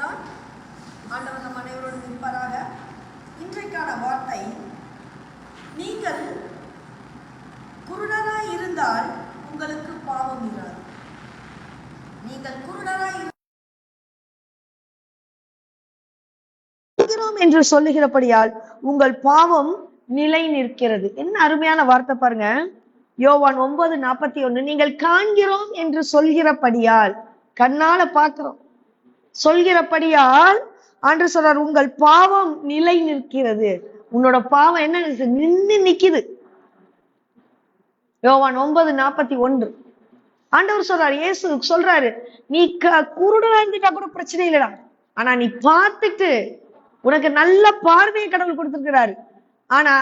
தான். ஆண்டவர் நம் அனைவரோடு இருப்பாராக. இன்றைக்கான வார்த்தை, நீங்கள் குருடராய் இருந்தால் உங்களுக்கு பாவம் இராது. நீங்கள் குருடராய் என்று சொல்லுகிறபடியால் உங்கள் பாவம் நிலை நிற்கிறது. என்ன அருமையான வார்த்தை பாருங்க. யோவான் 9:41, நீங்கள் காண்கிறோம் என்று சொல்கிறபடியால், கண்ணால பார்க்கிறோம், சொல்கிறபடியால் ஆண்டவர் சொல்றார், உங்கள் பாவம் நிலை நிற்கிறது. உன்னோட பாவம் என்ன நின்னு நிக்குது. யோவான் 9:41 ஆண்டவர் சொல்றாரு, இயேசு சொல்றாரு, நீ குருடனா இருந்துட்டா கூட பிரச்சனை இல்லடா, ஆனா நீ பார்த்துட்டு, உனக்கு நல்ல பார்வையை கடவுள் கொடுத்திருக்கிறாரு, ஆனா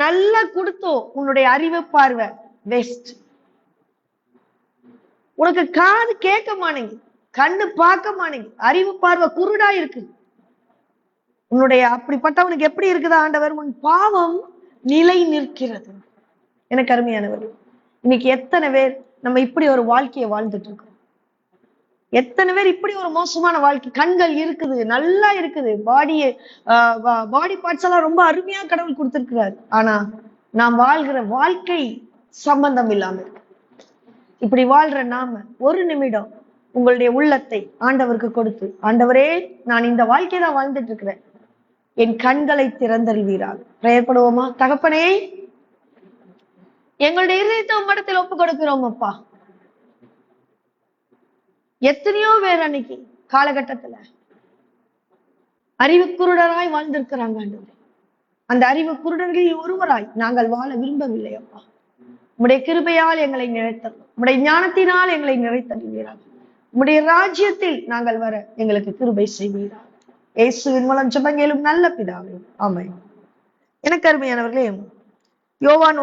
நல்லா கொடுத்தோம் உன்னுடைய அறிவு பார்வை வேஸ்ட். உனக்கு காது கேட்க மாட்டேங்குது, கண்ணு பார்க்க மாட்டேங்குது, அறிவு பார்வை குருடா இருக்கு. உன்னுடைய அப்படிப்பட்டவனுக்கு எப்படி இருக்குதா ஆண்டவர், உன் பாவம் நிலை நிற்கிறது. எனக்கு அருமையானவர், இன்னைக்கு எத்தனை பேர் நம்ம இப்படி ஒரு வாழ்க்கையை வாழ்ந்துட்டு இருக்கோம்? எத்தனை பேர் இப்படி ஒரு மோசமான வாழ்க்கை? கண்கள் இருக்குது, நல்லா இருக்குது, பாடி பார்ட்ஸ் எல்லாம் ரொம்ப அருமையா கடவுள் கொடுத்திருக்கிறாரு, ஆனா நாம் வாழ்கிற வாழ்க்கை சம்பந்தம் இல்லாம இருக்கு. இப்படி வாழ்ற நாம ஒரு நிமிடம் உங்களுடைய உள்ளத்தை ஆண்டவருக்கு கொடுத்து, ஆண்டவரே, நான் இந்த வாழ்க்கையை தான் வாழ்ந்துட்டு இருக்கிறேன், என் கண்களை திறந்தருள்வீராக. பிரேயர் பண்ணுவோமா? தகப்பனே, எங்களுடைய இதயத்தை உம்மிடத்தில் ஒப்பு கொடுக்கிறோம் அப்பா. எத்தனையோ பேர் அன்னைக்கு காலகட்டத்துல அறிவு குருடராய் வாழ்ந்திருக்கிறாங்க ஆண்டவரே. அந்த அறிவு குருடர்களில் ஒருவராய் நாங்கள் வாழ விரும்பவில்லை அப்பா. உம்முடைய கிருபையால் எங்களை நிறைத்தரும், உம்முடைய ஞானத்தினால் எங்களை நிறைத்தருவீராக. உம்முடைய ராஜ்யத்தில் நாங்கள் வர எங்களுக்கு கிருபை செய்வீராக. இயேசுவின் மூலம் ஜெபங்களும் நல்ல பிதாவே, ஆமென். எனக்கு அருமையானவர்களே, யோவான்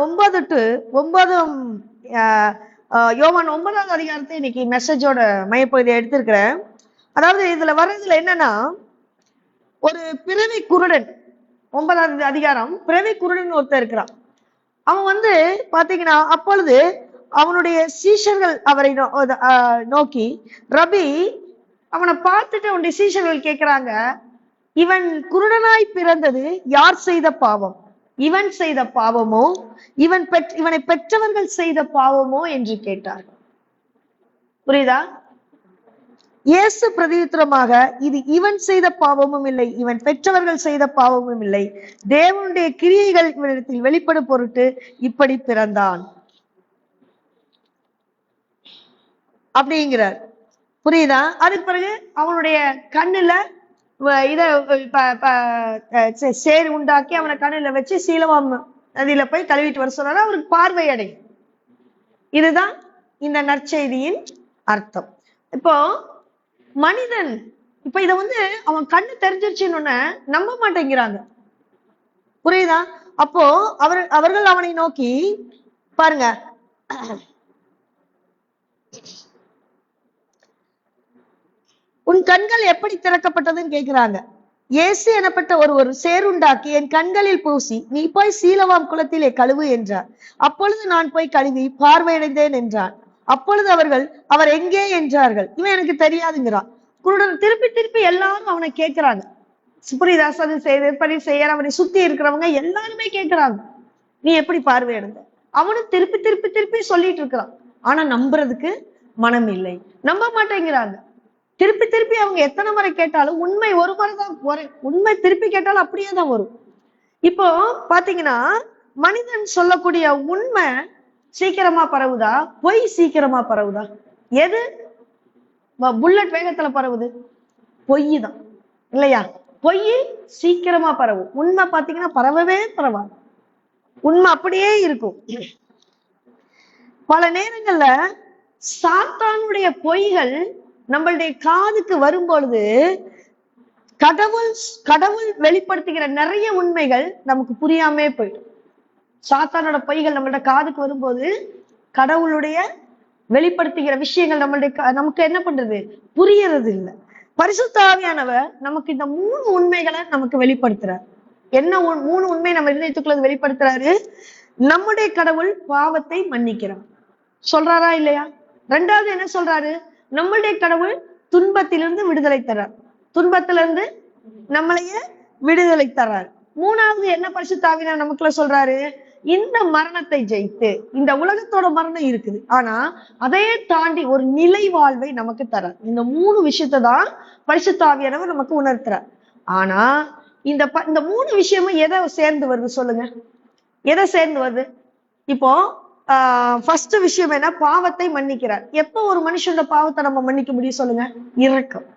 9:9 அதிகாரத்தை இன்னைக்கு மெசேஜோட மையப்பகுதியை எடுத்திருக்கிறேன். அதாவது இதுல வர்றதுல என்னன்னா, ஒரு பிறவி குருடன், 9வது அதிகாரம், பிறவி குருடன் ஒருத்தர் இருக்கிறான். அவன் பாத்தீங்கன்னா, அப்பொழுது அவனுடைய சீஷர்கள் அவரை நோக்கி, ரபி, அவனை பார்த்துட்டு அவனுடைய சீஷர்கள் கேட்கிறாங்க, இவன் குருடனாய் பிறந்தது யார் செய்த பாவம்? இவன் செய்த பாவமோ, இவனை பெற்றவர்கள் செய்த பாவமோ என்று கேட்டார்கள். புரியுதா? இயேசு பிரதியுத்தரமாக, இது இவன் செய்த பாவமும் இல்லை, இவன் பெற்றவர்கள் செய்த பாவமும் இல்லை, தேவனுடைய கிரியைகள் இவனிடத்தில் வெளிப்படும் பொருட்டு இப்படி பிறந்தான் அப்படிங்கிறார். புரியுதா? அதுக்கு பிறகு அவனுடைய கண்ணுல சேர் உண்டாக்கி அவனை கண்ணுல வச்சு சீலவாம் நதியில போய் கழுவிட்டு வர சொன்னாரு. அவருக்கு பார்வை அடையும். இதுதான் இந்த நற்செய்தியின் அர்த்தம். இப்போ மனிதன் இப்ப இத அவன் கண்ணு தெரிஞ்சிருச்சுன்னு நம்ப மாட்டேங்கிறாங்க. புரியுதா? அப்போ அவர்கள் அவனை நோக்கி, பாருங்க, உன் கண்கள் எப்படி திறக்கப்பட்டதுன்னு கேட்கிறாங்க. இயேசு எனப்பட்ட ஒரு சேருண்டாக்கி என் கண்களில் பூசி, நீ போய் சீலவாம் குளத்திலே கழுவு என்றார். அப்பொழுது நான் போய் கழுவி பார்வையடைந்தேன் என்றான். அப்பொழுது அவர்கள், அவர் எங்கே என்றார்கள். இவன் எனக்கு தெரியாதுங்கிறான். குருடன் திருப்பி திருப்பி எல்லாரும் அவனை கேட்கிறாங்க. சுப்ரீதாசன் செய்யற அவனை சுத்தி இருக்கிறவங்க எல்லாருமே கேட்கிறாங்க, நீ எப்படி பார்வையடைந்த? அவனும் திருப்பி திருப்பி திருப்பி சொல்லிட்டு இருக்கிறான். ஆனா நம்புறதுக்கு மனம் இல்லை, நம்ப மாட்டேங்கிறாங்க. திருப்பி திருப்பி அவங்க எத்தனை முறை கேட்டாலும் உண்மை ஒரு முறைதான் வரும். உண்மை திருப்பி கேட்டாலும் அப்படியே தான் வரும். இப்போ பாத்தீங்கன்னா, மனிதன் சொல்லக்கூடிய உண்மை சீக்கிரமா பரவுதா, பொய் சீக்கிரமா பரவுதா? எது புல்லட் வேகத்துல பரவுது? பொய் தான், இல்லையா? பொய் சீக்கிரமா பரவும், உண்மை பாத்தீங்கன்னா பரவவே பரவாது. உண்மை அப்படியே இருக்கும். பல நேரங்கள்ல சாத்தானுடைய பொய்கள் நம்மளுடைய காதுக்கு வரும்பொழுது கடவுள் வெளிப்படுத்துகிற நிறைய உண்மைகள் நமக்கு புரியாமே போயிடும். சாத்தானோட பொய்கள் நம்மளோட காதுக்கு வரும்போது கடவுளுடைய வெளிப்படுத்துகிற விஷயங்கள் நமக்கு என்ன பண்றது? புரியறது இல்லை. பரிசுத்த ஆவியானவர் நமக்கு இந்த 3 உண்மைகளை நமக்கு வெளிப்படுத்துறாரு. என்ன 3 உண்மை நம்ம இதயத்துக்குள்ள வெளிப்படுத்துறாரு? நம்முடைய கடவுள் பாவத்தை மன்னிக்கிறார் சொல்றாரா இல்லையா? 2வது என்ன சொல்றாரு? நம்மளுடைய கடவுள் துன்பத்திலிருந்து விடுதலை தரார். துன்பத்திலிருந்து நம்மளையே விடுதலை தர்றாரு. மூணாவது என்ன பரிசுத்த ஆவியானவர் நமக்குள்ள சொல்றாரு? இந்த மரணத்தை ஜெயித்து, இந்த உலகத்தோட மரணம் இருக்குது, ஆனா அதையே தாண்டி ஒரு நிலை வாழ்வை நமக்கு தரார். இந்த 3 விஷயத்தை தான் பரிசுத்த ஆவியானவர் நமக்கு உணர்த்துறார். ஆனா இந்த 3 விஷயமும் எதை சேர்ந்து வருது சொல்லுங்க? எதை சேர்ந்து வருது? இப்போ ஃபர்ஸ்ட் விஷயம் என்ன? பாவத்தை மன்னிக்கிறார். எப்ப ஒரு மனுஷனோட பாவத்தை நம்ம மன்னிக்க முடியும் சொல்லுங்க? இரக்கம்.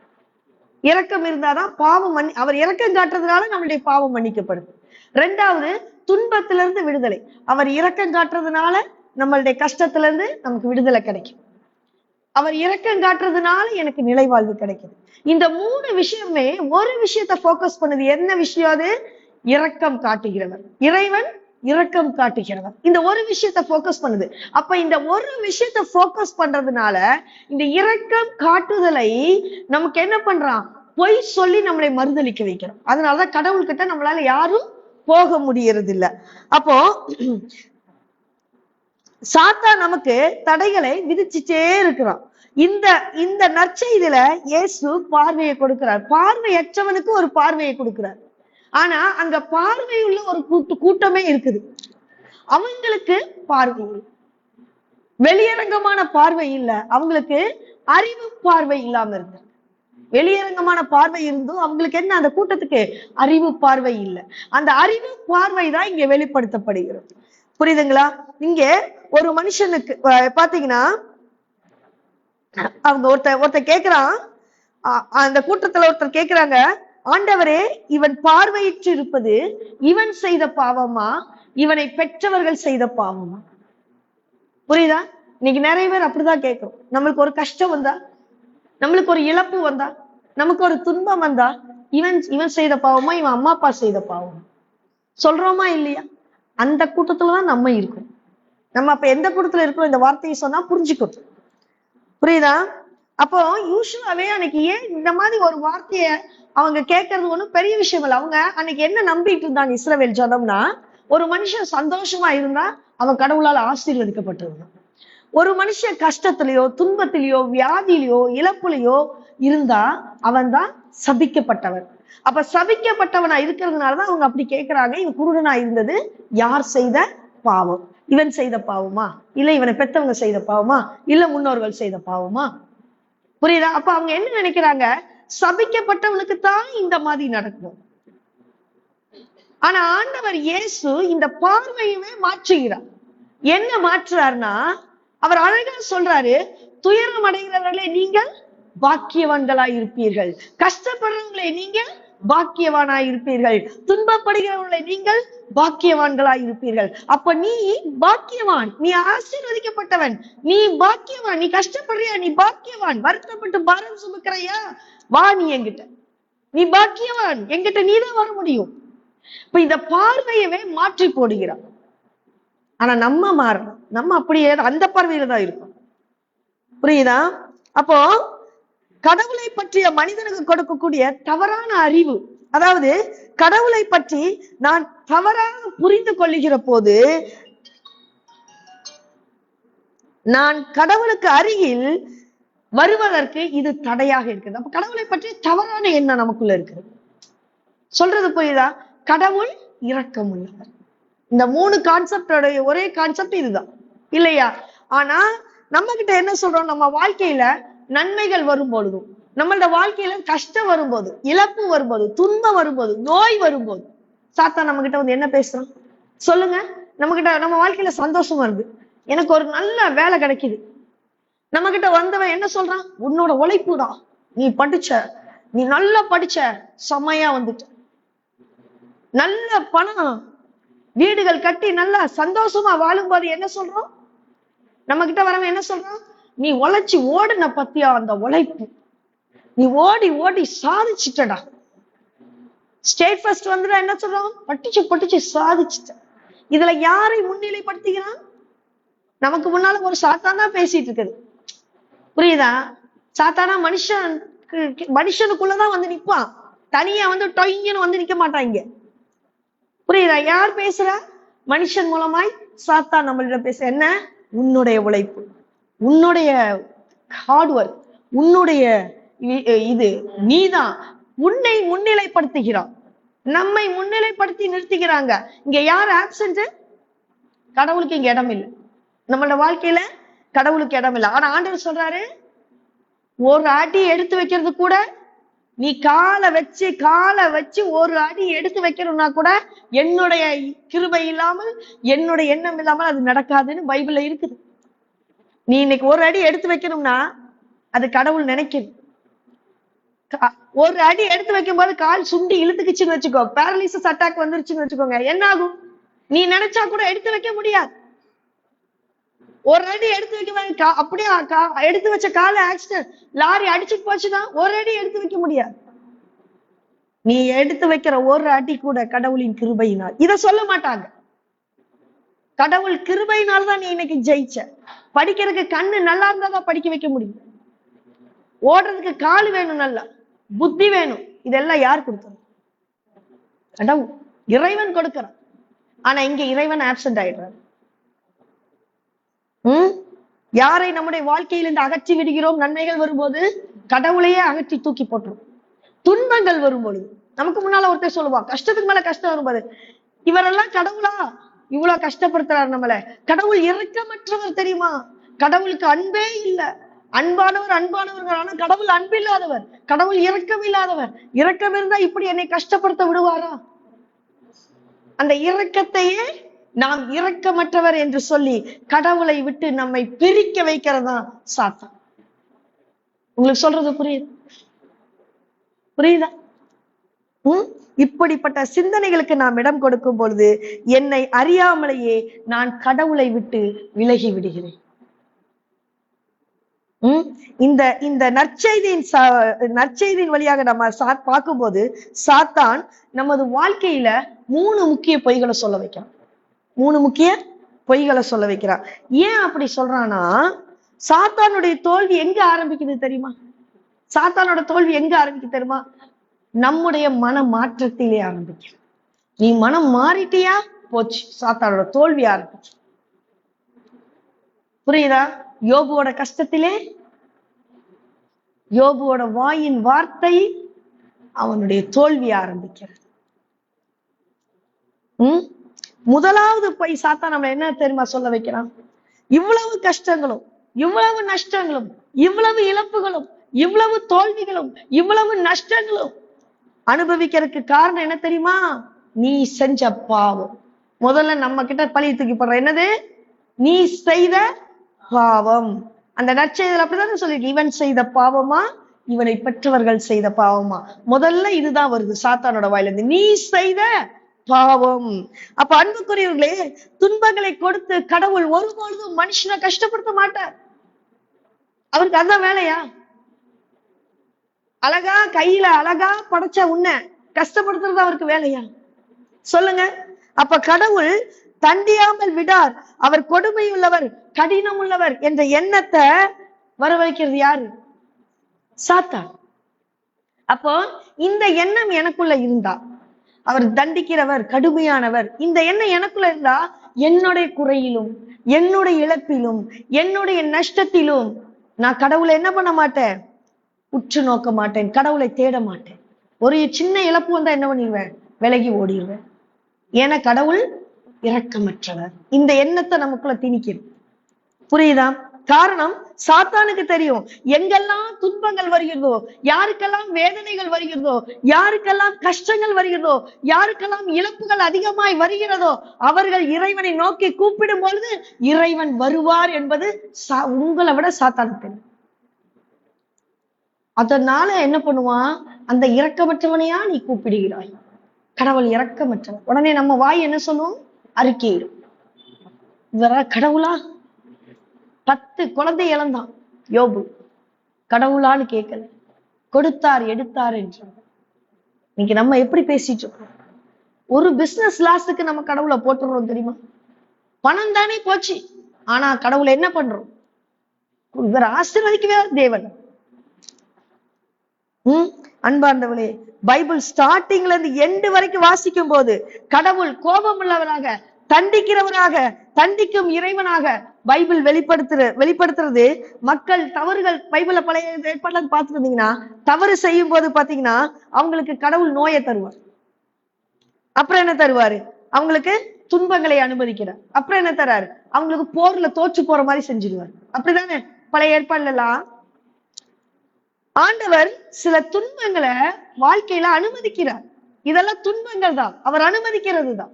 இரக்கம் இருந்தாதான் பாவம் அவர் இரக்கம் காட்டுறதுனால நம்மளுடைய பாவம் மன்னிக்கப்படுது. 2வது, துன்பத்திலிருந்து விடுதலை. அவர் இரக்கம் காட்டுறதுனால நம்மளுடைய கஷ்டத்துல இருந்து நமக்கு விடுதலை கிடைக்கும். அவர் இரக்கம் காட்டுறதுனால எனக்கு நிலைவாழ்வு கிடைக்குது. இந்த 3 விஷயமே ஒரு விஷயத்தை போக்கஸ் பண்ணுது. என்ன விஷயம் அது? இரக்கம் காட்டுகிறவர். இறைவன் இரக்கம் காட்டுகிறவர். இந்த ஒரு விஷயத்தை போக்கஸ் பண்ணுது. அப்ப இந்த ஒரு விஷயத்தை போக்கஸ் பண்றதுனால இந்த இரக்கம் காட்டுதலை நமக்கு என்ன பண்றான்? பொய் சொல்லி நம்மளை மறுதளிக்க வைக்கிறோம். அதனாலதான் கடவுள்கிட்ட நம்மளால யாரும் போக முடியறது இல்ல. அப்போ சாத்தான் நமக்கு தடைகளை விதிச்சுட்டே இருக்கிறான். இந்த நற்செய்தியில இயேசு பார்வையை கொடுக்கிறார். பார்வையற்றவனுக்கு ஒரு பார்வையை கொடுக்கிறார். ஆனா அங்க பார்வையுள்ள ஒரு கூட்டமே இருக்குது. அவங்களுக்கு பார்வை இல்லை, வெளியரங்கமான பார்வை இல்ல, அவங்களுக்கு அறிவு பார்வை இல்லாம இருக்கு. வெளியரங்கமான பார்வை இருந்தும் அவங்களுக்கு என்ன? அந்த கூட்டத்துக்கு அறிவு பார்வை இல்லை. அந்த அறிவு பார்வை தான் இங்க வெளிப்படுத்தப்படுகிறது. புரியுதுங்களா? இங்க ஒரு மனுஷனுக்கு பாத்தீங்கன்னா, அவங்க ஒருத்தர் கேக்குறான், அந்த கூட்டத்துல ஒருத்தர் கேக்குறாங்க, ஆண்டவரே, இவன் பார்வையிட்டு இருப்பது இவன் செய்த பாவமா, இவனை பெற்றவர்கள் செய்த பாவமா? புரியுதா? இன்னைக்கு நிறைய பேர் அப்படிதான் கேட்கிறோம். நம்மளுக்கு ஒரு கஷ்டம் வந்தா, நம்மளுக்கு ஒரு இழப்பு வந்தா, நமக்கு ஒரு துன்பம் வந்தா, இவன் செய்த பாவமா, இவன் அம்மா அப்பா செய்த பாவமா சொல்றோமா இல்லையா? அந்த கூட்டத்துலதான் நம்ம இருக்கோம். நம்ம அப்ப எந்த கூட்டத்துல இருக்கிறோம்? இந்த வார்த்தையை சொன்னா புரிஞ்சுக்கணும். புரியுதா? அப்போ யூசுவாவே அன்னைக்கு ஏன் இந்த மாதிரி ஒரு வார்த்தைய அவங்க கேட்கறது ஒண்ணும் பெரிய விஷயம் இல்லை. அவங்க அன்னைக்கு என்ன நம்பிட்டு இருந்தாங்க இஸ்ரவேல் ஜனம்னா, ஒரு மனுஷன் சந்தோஷமா இருந்தா அவன் கடவுளால் ஆசீர்வதிக்கப்பட்டிருந்தான். ஒரு மனுஷன் கஷ்டத்திலேயோ துன்பத்திலேயோ வியாதியிலையோ இழப்புலையோ இருந்தா அவன் தான் சபிக்கப்பட்டவன். அப்ப சபிக்கப்பட்டவனா இருக்கிறதுனாலதான் அவங்க அப்படி கேட்கிறாங்க, இவன் குருடனா இருந்தது யார் செய்த பாவம்? இவன் செய்த பாவமா, இல்ல இவனை பெத்தவங்க செய்த பாவமா, இல்ல முன்னோர்கள் செய்த பாவமா? புரியுதா? அப்ப அவங்க என்ன நினைக்கிறாங்க? சபிக்கப்பட்டவனுக்கு தான் இந்த மாதிரி நடக்கும். ஆனா ஆண்டவர் இயேசு இந்த பார்வையுமே மாற்றுகிறார். என்ன மாற்றுறாருன்னா, அவர் அழகா சொல்றாரு, துயரம் அடைகிறவர்களே நீங்கள் பாக்கியவான்களாய் இருப்பீர்கள், கஷ்டப்படுறவங்களே நீங்கள் பாக்கியவானாய் இருப்பீர்கள், துன்பப்படுகிறவர்களை நீங்கள் பாக்கியவான்களாய் இருப்பீர்கள். அப்ப நீ பாக்கியவான், நீ ஆசீர்வதிக்கப்பட்டவன், நீ பாக்கியவான். நீ கஷ்டப்படுறியா? நீ பாக்கியவான். வருத்தப்பட்டு பாரம் சுமக்கிறையா? வா நீ என்கிட்ட, நீ பாக்கியவான், என்கிட்ட நீதான் வர முடியும். இப்ப இந்த பார்வையவே மாற்றி போடுகிறான். ஆனா நம்ம மாறணும். நம்ம அப்படியே அந்த பார்வையில தான் இருக்கும். புரியுதா? அப்போ கடவுளை பற்றிய மனிதனுக்கு கொடுக்கக்கூடிய தவறான அறிவு, அதாவது கடவுளை பற்றி நான் தவறாக புரிந்து கொள்ளுகிற போது நான் கடவுளுக்கு அருகில் வருவதற்கு இது தடையாக இருக்குது. அப்ப கடவுளை பற்றி தவறான எண்ணம் நமக்குள்ள இருக்குது. சொல்றது புரியுதா? கடவுள் இரக்கம் உள்ளவர். இந்த 3 கான்செப்டோட ஒரே கான்செப்ட் இதுதான் இல்லையா? ஆனா நம்ம கிட்ட என்ன சொல்றோம்? நம்ம வாழ்க்கையில நன்மைகள் வரும்பொழுதும், நம்மளோட வாழ்க்கையில கஷ்டம் வரும்போது, இழப்பு வரும்போது, துன்பம் வரும்போது, நோய் வரும்போது, சாத்தான் நம்ம கிட்ட வந்து என்ன பேசுறோம் சொல்லுங்க? நம்ம வாழ்க்கையில சந்தோஷம் வருது, எனக்கு ஒரு நல்ல வேலை கிடைக்குது, நம்ம கிட்ட வந்தவன் என்ன சொல்றான்? உன்னோட உழைப்பு தான், நீ படிச்ச, நீ நல்லா படிச்ச, செம்மையா வந்துட்ட, நல்ல பணம், வீடுகள் கட்டி நல்லா சந்தோஷமா வாழும்போது என்ன சொல்றோம்? நம்ம கிட்ட வரவன் என்ன சொல்றான்? நீ உழைச்சி ஓடுன பத்தியா அந்த உழைப்பு, நீ ஓடி ஓடி சாதிச்சுட்டடா, ஸ்டேட் ஃபர்ஸ்ட் வந்துடா. என்ன சொல்றோம்? படிச்சு சாதிச்சுட்ட. இதுல யாரை முன்னிலைப்படுத்திக்கிறான்? நமக்கு முன்னால ஒரு சாத்தான் தான் பேசிட்டு இருக்குது. புரியுதா? சாத்தானா மனுஷனுக்குள்ளதான் வந்து நிப்பான், தனியா வந்து டொய்ன்னு வந்து நிக்க மாட்டாங்க. புரியுதா? யார் பேசுற? மனுஷன் மூலமாய் சாத்தான் நம்மளிடம் பேச. என்ன? உன்னுடைய உழைப்பு, உன்னுடைய ஹார்ட் ஒர்க், உன்னுடைய இது, நீதான் உன்னை முன்னிலைப்படுத்துகிறான், நம்மை முன்னிலைப்படுத்தி நிறுத்துகிறாங்க. இங்க யார் ஆப்சென்ட்? கடவுளுக்கு இங்க இடம் இல்லை. நம்மளோட வாழ்க்கையில கடவுளுக்கு இடம் இல்லை. ஆனா ஆண்டவர் சொல்றாரு, ஒரு அடி எடுத்து வைக்கிறது கூட, நீ காலை வச்சு ஒரு அடி எடுத்து வைக்கணும்னா கூட என்னுடைய கிருபை இல்லாமல், என்னுடைய எண்ணம் இல்லாமல் அது நடக்காதுன்னு பைபிள்ல இருக்குது. நீ இன்னைக்கு ஒரு அடி எடுத்து வைக்கணும்னா அது கடவுள் நினைக்கணும். ஒரு அடி எடுத்து வைக்கும் போது கால் சுண்டி இழுத்துக்குச்சுன்னு வச்சுக்கோ, பேரலிசிஸ் அட்டாக் வந்துருச்சுன்னு வச்சுக்கோங்க, என்ன ஆகும்? நீ நினைச்சா கூட எடுத்து வைக்க முடியாது. ஒரு அடி எடுத்து வைக்க, அப்படியே எடுத்து வச்ச கால ஆக்சிடென்ட், லாரி அடிச்சுட்டு போச்சுன்னா ஒரு அடி எடுத்து வைக்க முடியாது. நீ எடுத்து வைக்கிற ஒரு அடி கூட கடவுளின் கிருபையினால். இத சொல்ல மாட்டாங்க. கடவுள் கிருபையினால்தான் நீ இன்னைக்கு ஜெயிச்ச. படிக்கிறதுக்கு கண்ணு நல்லா இருந்தாதான் படிக்க வைக்க முடியும். ஓடுறதுக்கு கால் வேணும், நல்லா புத்தி வேணும். இதெல்லாம் யார் கொடுக்கணும்? கடவுள், இறைவன் கொடுக்கிறான். ஆனா இங்க இறைவன் ஆப்சென்ட் ஆயிடுறாரு. யாரை நம்முடைய வாழ்க்கையிலிருந்து அகற்றி விடுகிறோம்? நன்மைகள் வரும்போது கடவுளையே அகற்றி தூக்கி போட்டுரும். துன்பங்கள் வரும்பொழுது நமக்கு முன்னால ஒருத்தர் சொல்லுவான், கஷ்டத்துக்கு மேல கஷ்டம் வரும்போது, இவரெல்லாம் கடவுளா இவ்வளவு கஷ்டப்படுத்துறாரு நம்மள? கடவுள் இரக்கமற்றவர் தெரியுமா? கடவுளுக்கு அன்பே இல்லை. அன்பானவர், ஆனா கடவுள் அன்பு இல்லாதவர், கடவுள் இரக்கம் இல்லாதவர். இரக்கம் இருந்தா இப்படி என்னை கஷ்டப்படுத்த விடுவாரா? அந்த இரக்கத்தையே நாம் இரக்கமற்றவர் என்று சொல்லி கடவுளை விட்டு நம்மை பிரிக்க வைக்கிறதா சாத்தான். உங்களுக்கு சொல்றது புரியுதா? இப்படிப்பட்ட சிந்தனைகளுக்கு நாம் இடம் கொடுக்கும் பொழுது என்னை அறியாமலேயே நான் கடவுளை விட்டு விலகி விடுகிறேன். இந்த நற்செய்தியின் வழியாக நம்ம பார்க்கும்போது சாத்தான் நமது வாழ்க்கையில 3 முக்கிய பொய்களை சொல்ல வைக்கிறான். 3 முக்கிய பொய்களை சொல்ல வைக்கிறான். ஏன் அப்படி சொல்றான்னா, சாத்தானுடைய தோல்வி எங்க ஆரம்பிக்குது தெரியுமா? சாத்தானோட தோல்வி எங்க ஆரம்பிக்குது தெரியுமா? நம்முடைய மன மாற்றத்திலே ஆரம்பிக்கும். நீ மனம் மாறிட்டியா, போச்சு, சாத்தானோட தோல்வி ஆரம்பிச்சு. புரியுதா? யோபுவோட கஷ்டத்திலே யோபுவோட வாயின் வார்த்தை அவனுடைய தோல்வி ஆரம்பிக்கிறது. முதலாவது போய் சாத்தான் நம்ம என்ன தெரியுமா சொல்ல வைக்கிறான்? இவ்வளவு கஷ்டங்களும், இவ்வளவு நஷ்டங்களும், இவ்வளவு இழப்புகளும், இவ்வளவு தோல்விகளும், இவ்வளவு நஷ்டங்களும் அனுபவிக்கிறதுக்கு காரணம் என்ன தெரியுமா? நீ செஞ்ச பாவம். முதல்ல நம்ம கிட்ட பழி தூக்கி போடுற என்னது? நீ செய்த பாவம். அந்த நற்செய்தியில் அப்படிதான் சொல்லிருக்கு, இவன் செய்த பாவமா, இவனை பெற்றவர்கள் செய்த பாவமா. முதல்ல இதுதான் வருது சாத்தானோட வாயிலிருந்து, நீ செய்த பாவம். அப்ப அன்புக்குரியவர்களே, துன்பங்களை கொடுத்து கடவுள் ஒருபொழுதும் மனுஷனை கஷ்டப்படுத்த மாட்டார். அவருக்கு அதான் வேலையா? அழகா கையில அழகா படைச்ச உன்னை கஷ்டப்படுத்துறது அவருக்கு வேலையா? சொல்லுங்க. அப்ப கடவுள் தண்டியாமல் விடார், அவர் கொடுமை உள்ளவர், கடினம் உள்ளவர் என்ற எண்ணத்தை வரவழைக்கிறது யாரு? சாத்தான். அப்போ இந்த எண்ணம் எனக்குள்ள இருந்தா, அவர் தண்டிக்கிறவர், கடுமையானவர், இந்த எண்ணம் எனக்குள்ள இருந்தா, என்னுடைய குறையிலும், என்னுடைய இழப்பிலும், என்னுடைய நஷ்டத்திலும் நான் கடவுளை என்ன பண்ண மாட்டேன்? உற்று நோக்க மாட்டேன், கடவுளை தேட மாட்டேன். ஒரு சின்ன இழப்பு வந்தா என்ன பண்ணிடுவேன்? விலகி ஓடிடுவேன். ஏன்னா கடவுள் இரக்கமற்றவர். இந்த எண்ணத்தை நமக்குள்ள திணிக்கணும். புரியுதா? காரணம், சாத்தானுக்கு தெரியும் எங்கெல்லாம் துன்பங்கள் வருகிறதோ, யாருக்கெல்லாம் வேதனைகள் வருகிறதோ, யாருக்கெல்லாம் கஷ்டங்கள் வருகிறதோ, யாருக்கெல்லாம் இழப்புகள் அதிகமாய் வருகிறதோ, அவர்கள் இறைவனை நோக்கி கூப்பிடும் பொழுது இறைவன் வருவார் என்பது உங்களை விட சாத்தானுக்கு தெரியும். அதனால என்ன பண்ணுவான்? அந்த இரக்கமற்றவனையா நீ கூப்பிடுகிறாய், கடவுள் இரக்கமற்றவன். உடனே நம்ம வாய் என்ன சொல்லுவோம்? அறிக்கையிடும். இவர கடவுளா? 10 குழந்தை இழந்தான் யோபு, கடவுளான்னு கேட்கல, கொடுத்தார் எடுத்தார் என்றார். இன்னைக்கு நம்ம எப்படி பேசிட்டு இருக்கோம்? ஒரு பிசினஸ் லாஸுக்கு நம்ம கடவுளை போட்டுறோம் தெரியுமா? பணம் தானே போச்சு, ஆனா கடவுளை என்ன பண்றோம்? இவர் ஆசீர்வதிக்கவே தேவன். அன்பார்ந்தவளே, பைபிள் ஸ்டார்டிங்ல இருந்து எண்டு வரைக்கும் வாசிக்கும் போது கடவுள் கோபம் உள்ளவராக, தண்டிக்கிறவராக, தண்டிக்கும் இறைவனாக, பைபிள் வெளிப்படுத்துறது மக்கள் தவறுகள். பைபிள்ல பழைய ஏற்பாடுல பார்த்துட்டு இருந்தீங்கன்னா, தவறு செய்யும் போது பாத்தீங்கன்னா அவங்களுக்கு கடவுள் நோயை தருவார். அப்புறம் என்ன தருவாரு? அவங்களுக்கு துன்பங்களை அனுமதிக்கிறார். அப்புறம் என்ன தராரு? அவங்களுக்கு போர்ல தோற்று போற மாதிரி செஞ்சிருவார். அப்படிதானே பழைய ஏற்பாடுல எல்லாம் ஆண்டவர் சில துன்பங்களை வாழ்க்கையில அனுமதிக்கிறார். இதெல்லாம் துன்பங்கள் தான், அவர் அனுமதிக்கிறது தான்.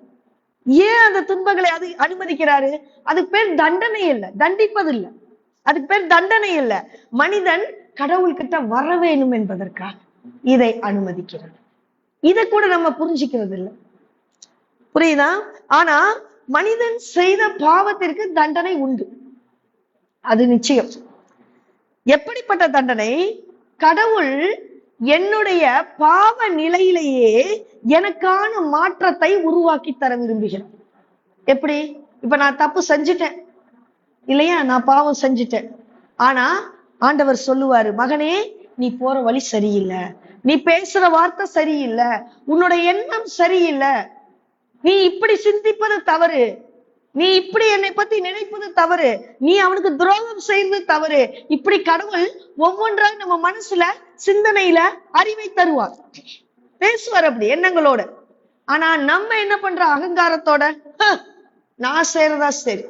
ஏன் அந்த துன்பங்களை அனுமதிக்கிறாரு? அதுக்கு பேர் தண்டனை இல்லை, தண்டிப்பது இல்லை. அதுக்கு பேர் தண்டனை இல்லை. மனிதன் கடவுள்கிட்ட வர வேணும் என்பதற்காக இதை அனுமதிக்கிறார். இதை கூட நம்ம புரிஞ்சுக்கிறது இல்லை, புரியுதா? ஆனா மனிதன் செய்த பாவத்திற்கு தண்டனை உண்டு, அது நிச்சயம். எப்படிப்பட்ட தண்டனை? கடவுள் என்னுடைய பாவ நிலையிலேயே எனக்கான மாற்றத்தை உருவாக்கி தர விரும்புகிறேன். எப்படி? இப்ப நான் தப்பு செஞ்சுட்டேன் இல்லையா, நான் பாவம் செஞ்சுட்டேன். ஆனா ஆண்டவர் சொல்லுவாரு, மகனே நீ போற வழி சரியில்லை, நீ பேசுற வார்த்தை சரியில்லை, உன்னோட எண்ணம் சரியில்லை, நீ இப்படி சிந்திப்பது தவறு, நீ இப்படி என்னை பத்தி நினைப்பது தவறு, நீ அவனுக்கு துரோகம் செய்வது தவறு. இப்படி கடவுள் ஒவ்வொன்றாக நம்ம மனசுல சிந்தனையில அறிவை தருவார், பேசுவார் அப்படி எண்ணங்களோட. ஆனா நம்ம என்ன பண்றோம்? அகங்காரத்தோட நான் செய்யறதா சரி,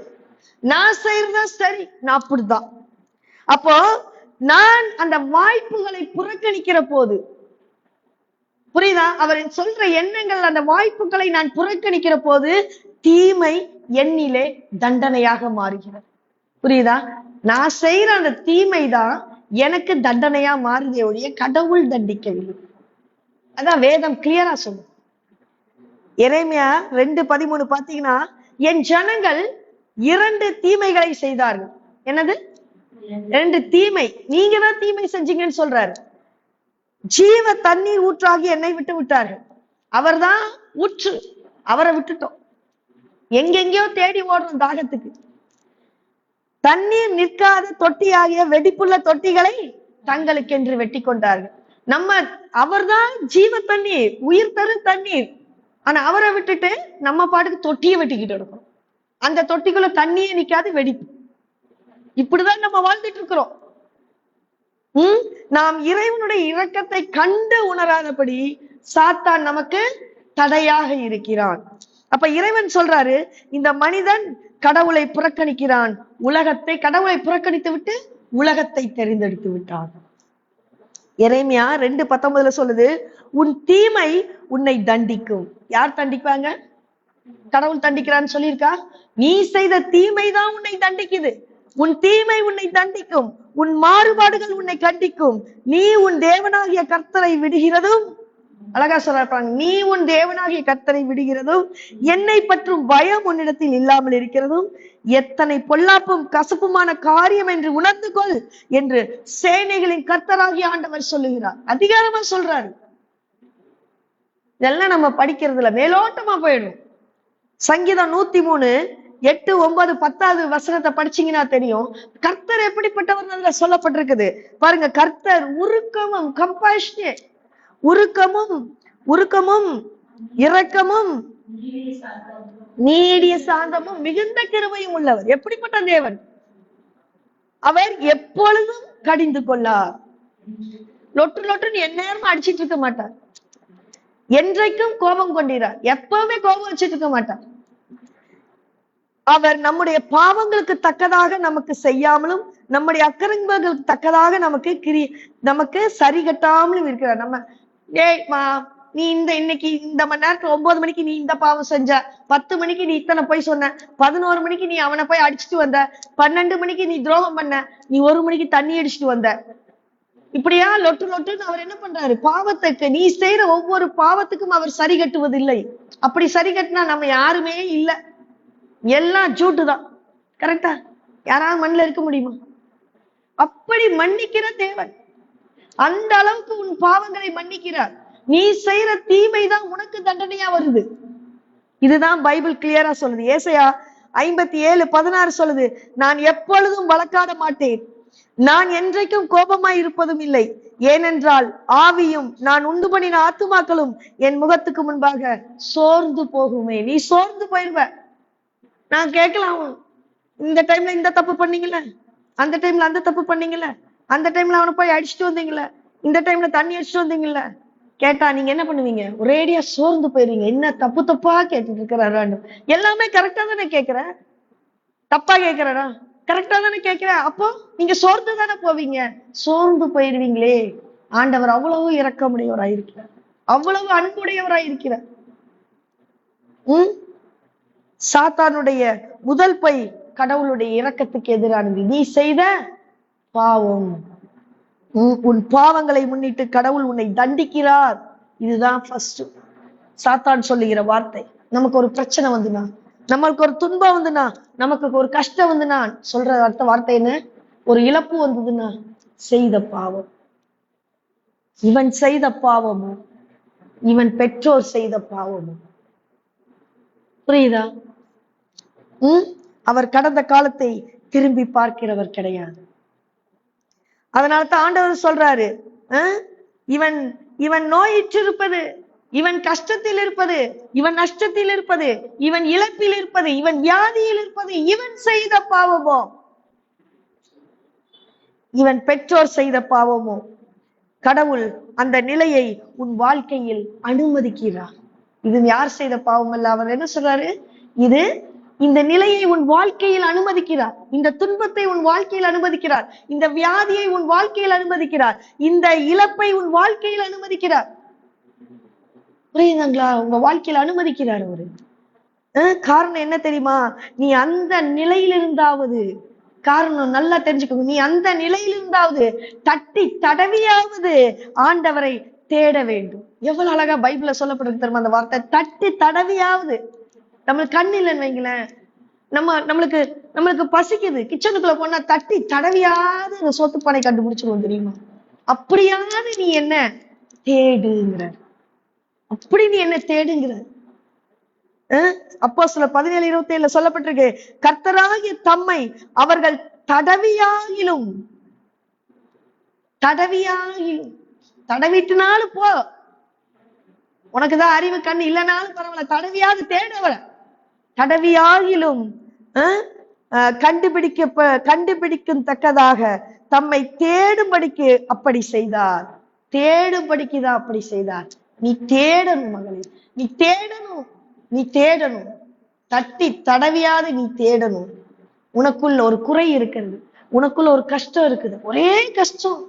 நான் செய்யறதா சரி, நான் அப்படிதான். அப்போ நான் அந்த வாய்ப்புகளை புறக்கணிக்கிற போது, புரியுதா? அவர் சொல்ற எண்ணங்கள், அந்த வாய்ப்புகளை நான் புறக்கணிக்கிற போது தீமை என்னிலே தண்டனையாக மாறுகிறது. புரியுதா? நான் செய்யற அந்த தீமை தான் எனக்கு தண்டனையா மாறுதே ஒழிய கடவுள் தண்டிக்கவில்லை. அதான் வேதம் கிளியரா சொல்லும். எரேமியா 2:13 பாத்தீங்கன்னா, என் ஜனங்கள் 2 தீமைகளை செய்தார்கள். என்னது? 2 தீமை. நீங்க தான் தீமை செஞ்சீங்கன்னு சொல்றாரு. ஜீவ தண்ணீர் ஊற்றாகி என்னை விட்டு விட்டார்கள். அவர்தான் ஊற்று, அவரை விட்டுட்டோம். எங்கெங்கயோ தேடி ஓடுறோம் தாகத்துக்கு. தண்ணீர் நிற்காத தொட்டியாகிய வெடிப்புள்ள தொட்டிகளை தங்களுக்கென்று வெட்டி கொண்டார்கள். அவர்தான் ஜீவ தண்ணீர், உயிர் தரு தண்ணீர். ஆனா அவரை விட்டுட்டு நம்ம பாட்டுக்கு தொட்டியை வெட்டிக்கிட்டு இருக்கோம். அந்த தொட்டிக்குள்ள தண்ணியே நிக்காது, வெடிப்பு. இப்படிதான் நம்ம வாழ்ந்துட்டு இருக்கிறோம். நாம் இறைவனுடைய இரக்கத்தை கண்டு உணராதபடி சாத்தான் நமக்கு தடையாக இருக்கிறான். அப்ப இறைவன் சொல்றாரு, இந்த மனிதன் கடவுளை புறக்கணிக்கிறான், கடவுளை புறக்கணித்து விட்டு உலகத்தை தெரிந்தெடுத்து விட்டான். எரேமியா 2:19 சொல்லுது, உன் தீமை உன்னை தண்டிக்கும். யார் தண்டிப்பாங்க? கடவுள் தண்டிக்கிறான்னு சொல்லியிருக்கா? நீ செய்த தீமை தான் உன்னை தண்டிக்குது. உன் தீமை உன்னை தண்டிக்கும், உன் மாறுபாடுகள் உன்னை கண்டிக்கும். நீ உன் தேவனாகிய கர்த்தரை விடுகிறதும், அழகா சொல்றாங்க, நீ உன் தேவனாகிய கர்த்தரை விடுகிறதும், என்னை பற்றும் பயம் உன்னிடத்தில் இல்லாமல் இருக்கிறதும் எத்தனை பொல்லாப்பும் கசப்புமான காரியம் என்று உணர்ந்து கொள் என்று சேனைகளின் கர்த்தராகிய ஆண்டவர் சொல்லுகிறார். அதிகாரமா சொல்றாரு. இதெல்லாம் நம்ம படிக்கிறதுல மேலோட்டமா போயிடும். சங்கீதம் 103:8, 9, 10 வசனத்தை படிச்சீங்கன்னா தெரியும் கர்த்தர் எப்படிப்பட்டவர் சொல்லப்பட்டிருக்குது. பாருங்க, கர்த்தர் உருக்கமும் கம்பேஷனேட், உருக்கமும் இரக்கமும் நீடிய சாந்தமும் மிகுந்த கிருபையும் உள்ளவர். எப்படிப்பட்ட தேவன்! அவர் எப்பொழுதும் கடிந்து கொள்ளார். லொட்டுன்னு எந்நேரமும் அடிச்சிட்டு இருக்க மாட்டார். என்றைக்கும் கோபம் கொண்டிறார். எப்பவுமே கோபம் வச்சிட்டு இருக்க மாட்டார். அவர் நம்முடைய பாவங்களுக்கு தக்கதாக நமக்கு செய்யாமலும், நம்முடைய அக்கிரமங்களுக்கு தக்கதாக நமக்கு சரி கட்டாமலும் இருக்கிறார். நம்ம நீ இன்னைக்கு இந்த மணி நேரத்துல 9 மணிக்கு நீ இந்த பாவம் செஞ்ச, 10 மணிக்கு நீ இத்தனை போய் சொன்ன, 11 மணிக்கு நீ அவனை போய் அடிச்சுட்டு வந்த, 12 மணிக்கு நீ துரோகம் பண்ண, நீ 1 மணிக்கு தண்ணி அடிச்சுட்டு வந்த. இப்படியா லொட்டுன்னு அவர் என்ன பண்றாரு? பாவத்துக்கு, நீ செய்யற ஒவ்வொரு பாவத்துக்கும் அவர் சரி கட்டுவதில்லை. அப்படி சரி கட்டினா நம்ம யாருமே இல்லை, எல்லாம் ஜூட்டுதான். கரெக்டா? யாராவது மண்ணில் இருக்க முடியுமா? அப்படி மன்னிக்கிற தேவன். அந்த அளவுக்கு உன் பாவங்களை மன்னிக்கிறார். நீ செய்யற தீமைதான் உனக்கு தண்டனையா வருது. இதுதான் பைபிள் கிளியரா சொல்லுது. ஏசாயா 57:16 சொல்லுது, நான் எப்பொழுதும் வழக்காட மாட்டேன், நான் என்றைக்கும் கோபமாய் இருப்பதும் இல்லை. ஏனென்றால் ஆவியும் நான் உண்டு பண்ணின ஆத்துமாக்களும் என் முகத்துக்கு முன்பாக சோர்ந்து போகுமே. நீ சோர்ந்து போயிருவ. நான் கேட்கலாம், இந்த டைம்ல இந்த தப்பு பண்ணீங்கல்ல, அந்த டைம்ல அந்த தப்பு பண்ணீங்கல்ல, அந்த டைம்ல அவனை போய் அடிச்சுட்டு வந்தீங்கல்ல, இந்த டைம்ல தண்ணி அடிச்சுட்டு வந்தீங்கல்ல, கேட்டா நீங்க என்ன பண்ணுவீங்க? ஒரேடியா சோர்ந்து போயிருவீங்க. என்ன தப்பு தப்பா கேட்டுட்டு இருக்கிறாரு. எல்லாமே கரெக்டா தானே கேட்கிறேன், தப்பா கேட்கிறா? கரெக்டா தானே கேட்கிறேன். அப்போ நீங்க சோர்ந்து தானே போவீங்க. சோர்ந்து போயிருவீங்களே. ஆண்டவர் அவ்வளவு இரக்கமுடையவராயிருக்கிறார், அவ்வளவு அன்புடையவராயிருக்கிறார். சாத்தானுடைய முதல் பொய் கடவுளுடைய இரக்கத்துக்கு எதிரானது. நீ செய்த பாவம், உன் பாவங்களை முன்னிட்டு கடவுள் உன்னை தண்டிக்கிறார். இதுதான் ஃபர்ஸ்ட் சாத்தான் சொல்லுகிற வார்த்தை. நமக்கு ஒரு பிரச்சனை வந்துனா, நமக்கு ஒரு துன்பம் வந்துனா, நமக்கு ஒரு கஷ்டம் வந்துனா சொல்ற அடுத்த வார்த்தை என்ன? ஒரு இழப்பு வந்ததுன்னா, செய்த பாவம், இவன் செய்த பாவமும் இவன் பெற்றோர் செய்த பாவமும். புரியுதா? அவர் கடந்த காலத்தை திரும்பி பார்க்கிறவர் கிடையாது. அதனால்தான் ஆண்டவர் சொல்றாரு, இவன் இவன் நோயிற்றிருப்பது, இவன் கஷ்டத்தில் இருப்பது, இவன் நஷ்டத்தில் இருப்பது, இவன் இழப்பில் இருப்பது, இவன் வியாதியில் இருப்பது இவன் செய்த பாவமோ, இவன் பெற்றோர் செய்த பாவமோ? கடவுள் அந்த நிலையை உன் வாழ்க்கையில் அனுமதிக்கிறார். இது யார் செய்த பாவம் அல்ல. அவர் என்ன சொல்றாரு? இது இந்த நிலையை உன் வாழ்க்கையில் அனுமதிக்கிறார், இந்த துன்பத்தை உன் வாழ்க்கையில் அனுமதிக்கிறார், இந்த வியாதியை உன் வாழ்க்கையில் அனுமதிக்கிறார், இந்த இழப்பை உன் வாழ்க்கையில் அனுமதிக்கிறார். புரியுதுங்களா? உங்க வாழ்க்கையில் அனுமதிக்கிறார் அவரு. காரணம் என்ன தெரியுமா? நீ அந்த நிலையில் இருந்தாவது, காரணம் நல்லா தெரிஞ்சுக்கோங்க, நீ அந்த நிலையில் இருந்தாவது தட்டி தடவியாவது ஆண்டவரை தேட வேண்டும். எவ்வளவு அழகா பைபிள்ல சொல்லப்பட்டிருக்கு தெரியுமா அந்த வார்த்தை? தட்டி தடவியாவது. நம்மளுக்கு கண் இல்லைன்னு வைங்களேன், நம்மளுக்கு பசிக்குது, கிச்சனுக்குள்ள போனா தட்டி தடவியாவது அந்த சோத்துப்பானை கண்டுபிடிச்சிருவோம் தெரியுமா? அப்படியாவது நீ என்ன தேடுங்கிற, அப்படி நீ என்ன தேடுங்கிற. அப்போஸ்தலர் 17:27 சொல்லப்பட்டிருக்கு, கர்த்தராகிய தம்மை அவர்கள் தடவியாகிலும் தடவிட்டுனாலும் போ, உனக்குதான் அறிவு கண் இல்லைனாலும் பரவாயில்ல, தடவியாவது தேடவர, தடவியாகிலும் கண்டுபிடிக்கும் தக்கதாக தம்மை தேடும்படிக்கு அப்படி செய்தார். தேடும்படிக்குதான் அப்படி செய்தார். நீ தேடணும் மகளே, நீ தேடணும், நீ தேடணும், தட்டி தடவியாவது நீ தேடணும். உனக்குள்ள ஒரு குறை இருக்கிறது, உனக்குள்ள ஒரு கஷ்டம் இருக்குது, ஒரே கஷ்டம்,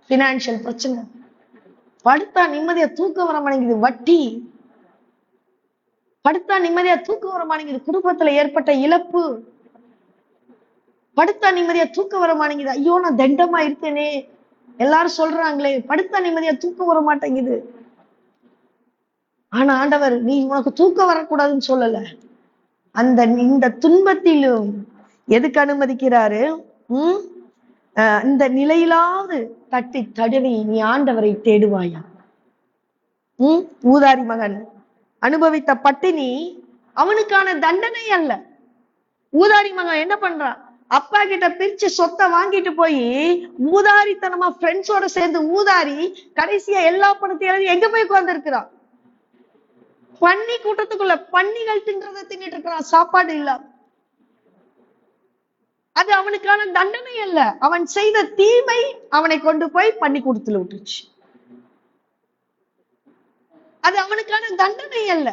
பினான்சியல் பிரச்சனை, படுத்தா நிம்மதியா தூக்கம் வர மாட்டேங்குது, வட்டி, படுத்தா நிம்மதியா தூக்கம் வர மாட்டேங்குது, குடும்பத்துல ஏற்பட்ட இழப்பு, படுத்தா நிம்மதியா தூக்கம் வர மாட்டேங்குது, ஐயோ நான் தண்டமா இருக்கேனே எல்லாரும் சொல்றாங்களே, படுத்தா நிம்மதியா தூக்கம் வர மாட்டேங்குது. ஆனா ஆண்டவர் நீ உனக்கு தூக்கம் வரக்கூடாதுன்னு சொல்லல, இந்த துன்பத்திலும் எதுக்கு அனுமதிக்கிறாரு? இந்த நிலையிலாவது தட்டி தடவி நீ ஆண்டவரை தேடுவாயா? ஊதாரி மகன் அனுபவித்த பட்டினி அவனுக்கான தண்டனை அல்ல. ஊதாரி மகன் என்ன பண்றான்? அப்பா கிட்ட பிரிச்சு சொத்தை வாங்கிட்டு போய் ஊதாரித்தனமா ஃப்ரெண்ட்ஸோட சேர்ந்து ஊதாரி கடைசியா எல்லா பணத்தையும் எழுதி எங்க போய் உட்கார்ந்து இருக்கிறான்? பன்னி கூட்டத்துக்குள்ள பன்னிகள் தின்றதை தின்னுட்டு இருக்கிறான், சாப்பாடு இல்லாம. அது அவனுக்கான தண்டனை அல்ல, அவன் செய்த தீமை அவனை கொண்டு போய் பன்னி கூட்டத்துல விட்டுருச்சு. அது அவனுக்கான தண்டனை அல்ல.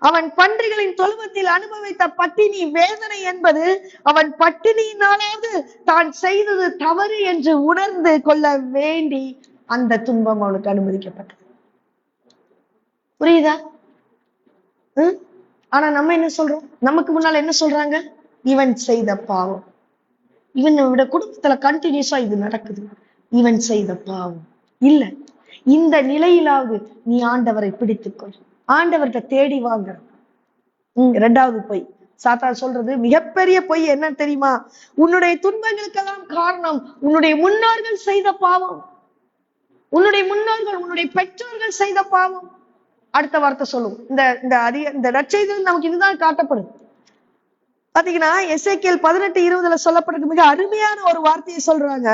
அவன் பன்றிகளின் தொழுவத்தில் அனுபவித்த பட்டினி வேதனை என்பது அவன் பட்டினியினாலாவது தான் செய்தது தவறு என்று உணர்ந்து கொள்ள வேண்டி அந்த துன்பம் அவனுக்கு அனுமதிக்கப்பட்டது. புரியுதா? ஆனா நம்ம என்ன சொல்றோம்? நமக்கு முன்னால என்ன சொல்றாங்க? இவன் செய்த பாவம், இவனோட குடும்பத்துல கண்டினியூஸா இது நடக்குது, இவன் செய்த பாவம். இல்ல, இந்த நிலையிலாவது நீ ஆண்டவரை பிடித்துக்கொள், ஆண்டவர்கிட்ட தேடி வாங்க. இரண்டாவது பொய் சாத்தான் சொல்றது மிகப்பெரிய பொய் என்ன தெரியுமா? உன்னுடைய துன்பங்களுக்கெல்லாம் காரணம் உன்னுடைய முன்னோர்கள் செய்த பாவம், உன்னுடைய முன்னோர்கள் உன்னுடைய பெற்றோர்கள் செய்த பாவம். அடுத்த வார்த்தை சொல்லும், இந்த நற்செய்தியில் நமக்கு இதுதான் காட்டப்படுது. பாத்தீங்கன்னா எசேக்கியேல் 18:20 சொல்லப்பட்டிருக்கு, மிக அருமையான ஒரு வார்த்தையை சொல்றாங்க,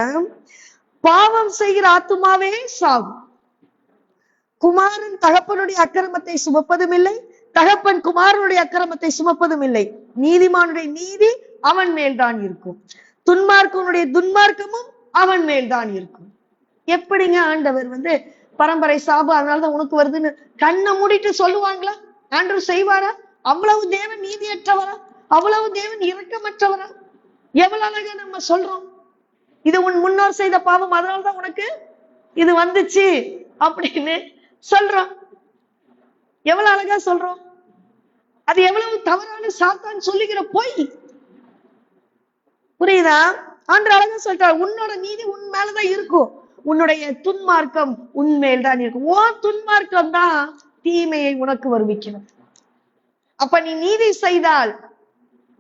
பாவம் செய்கிற ஆத்துமாவே சாகும், குமாரன் தகப்பனுடைய அக்கிரமத்தை சுமப்பதும் இல்லை, தகப்பன் குமாரனுடைய அக்கிரமத்தை சுமப்பதும் இல்லை. நீதிமானுடைய நீதி அவன் மேல்தான் இருக்கும், துன்மார்க்கனுடைய துன்மார்க்கமும் அவன் மேல்தான் இருக்கும். எப்படிங்க ஆண்டவர் பரம்பரை சாபம் அதனாலதான் உனக்கு வருதுன்னு கண்ணை மூடிட்டு சொல்லுவாங்களா? ஆண்டவர் செய்வாரா? அவ்வளவு தேவன் நீதியற்றவரா? அவ்வளவு தேவன் இரக்கமற்றவரா? எவ்வளவு அழகா நம்ம சொல்றோம், இது உன் முன்னோர் செய்த பாவம் அதனாலதான் உனக்கு இது வந்துச்சு அப்படின்னு சொல்றோம். எவ்வளவு அழகா சொல்றோம். அது எவ்வளவு தவறான சாத்தான் சொல்லுகிற பொய். புரியுதா? ஆண்டவர் அழகா சொல்றார், உன்னோட நீதி உன் மேலதான் இருக்கும், உன்னுடைய துன்மார்க்கம் உன்மேல் தான் இருக்கும். ஓ துன்மார்க்கம் தான் தீமையை உனக்கு வருவிக்கணும். அப்ப நீ நீதி செய்தால்,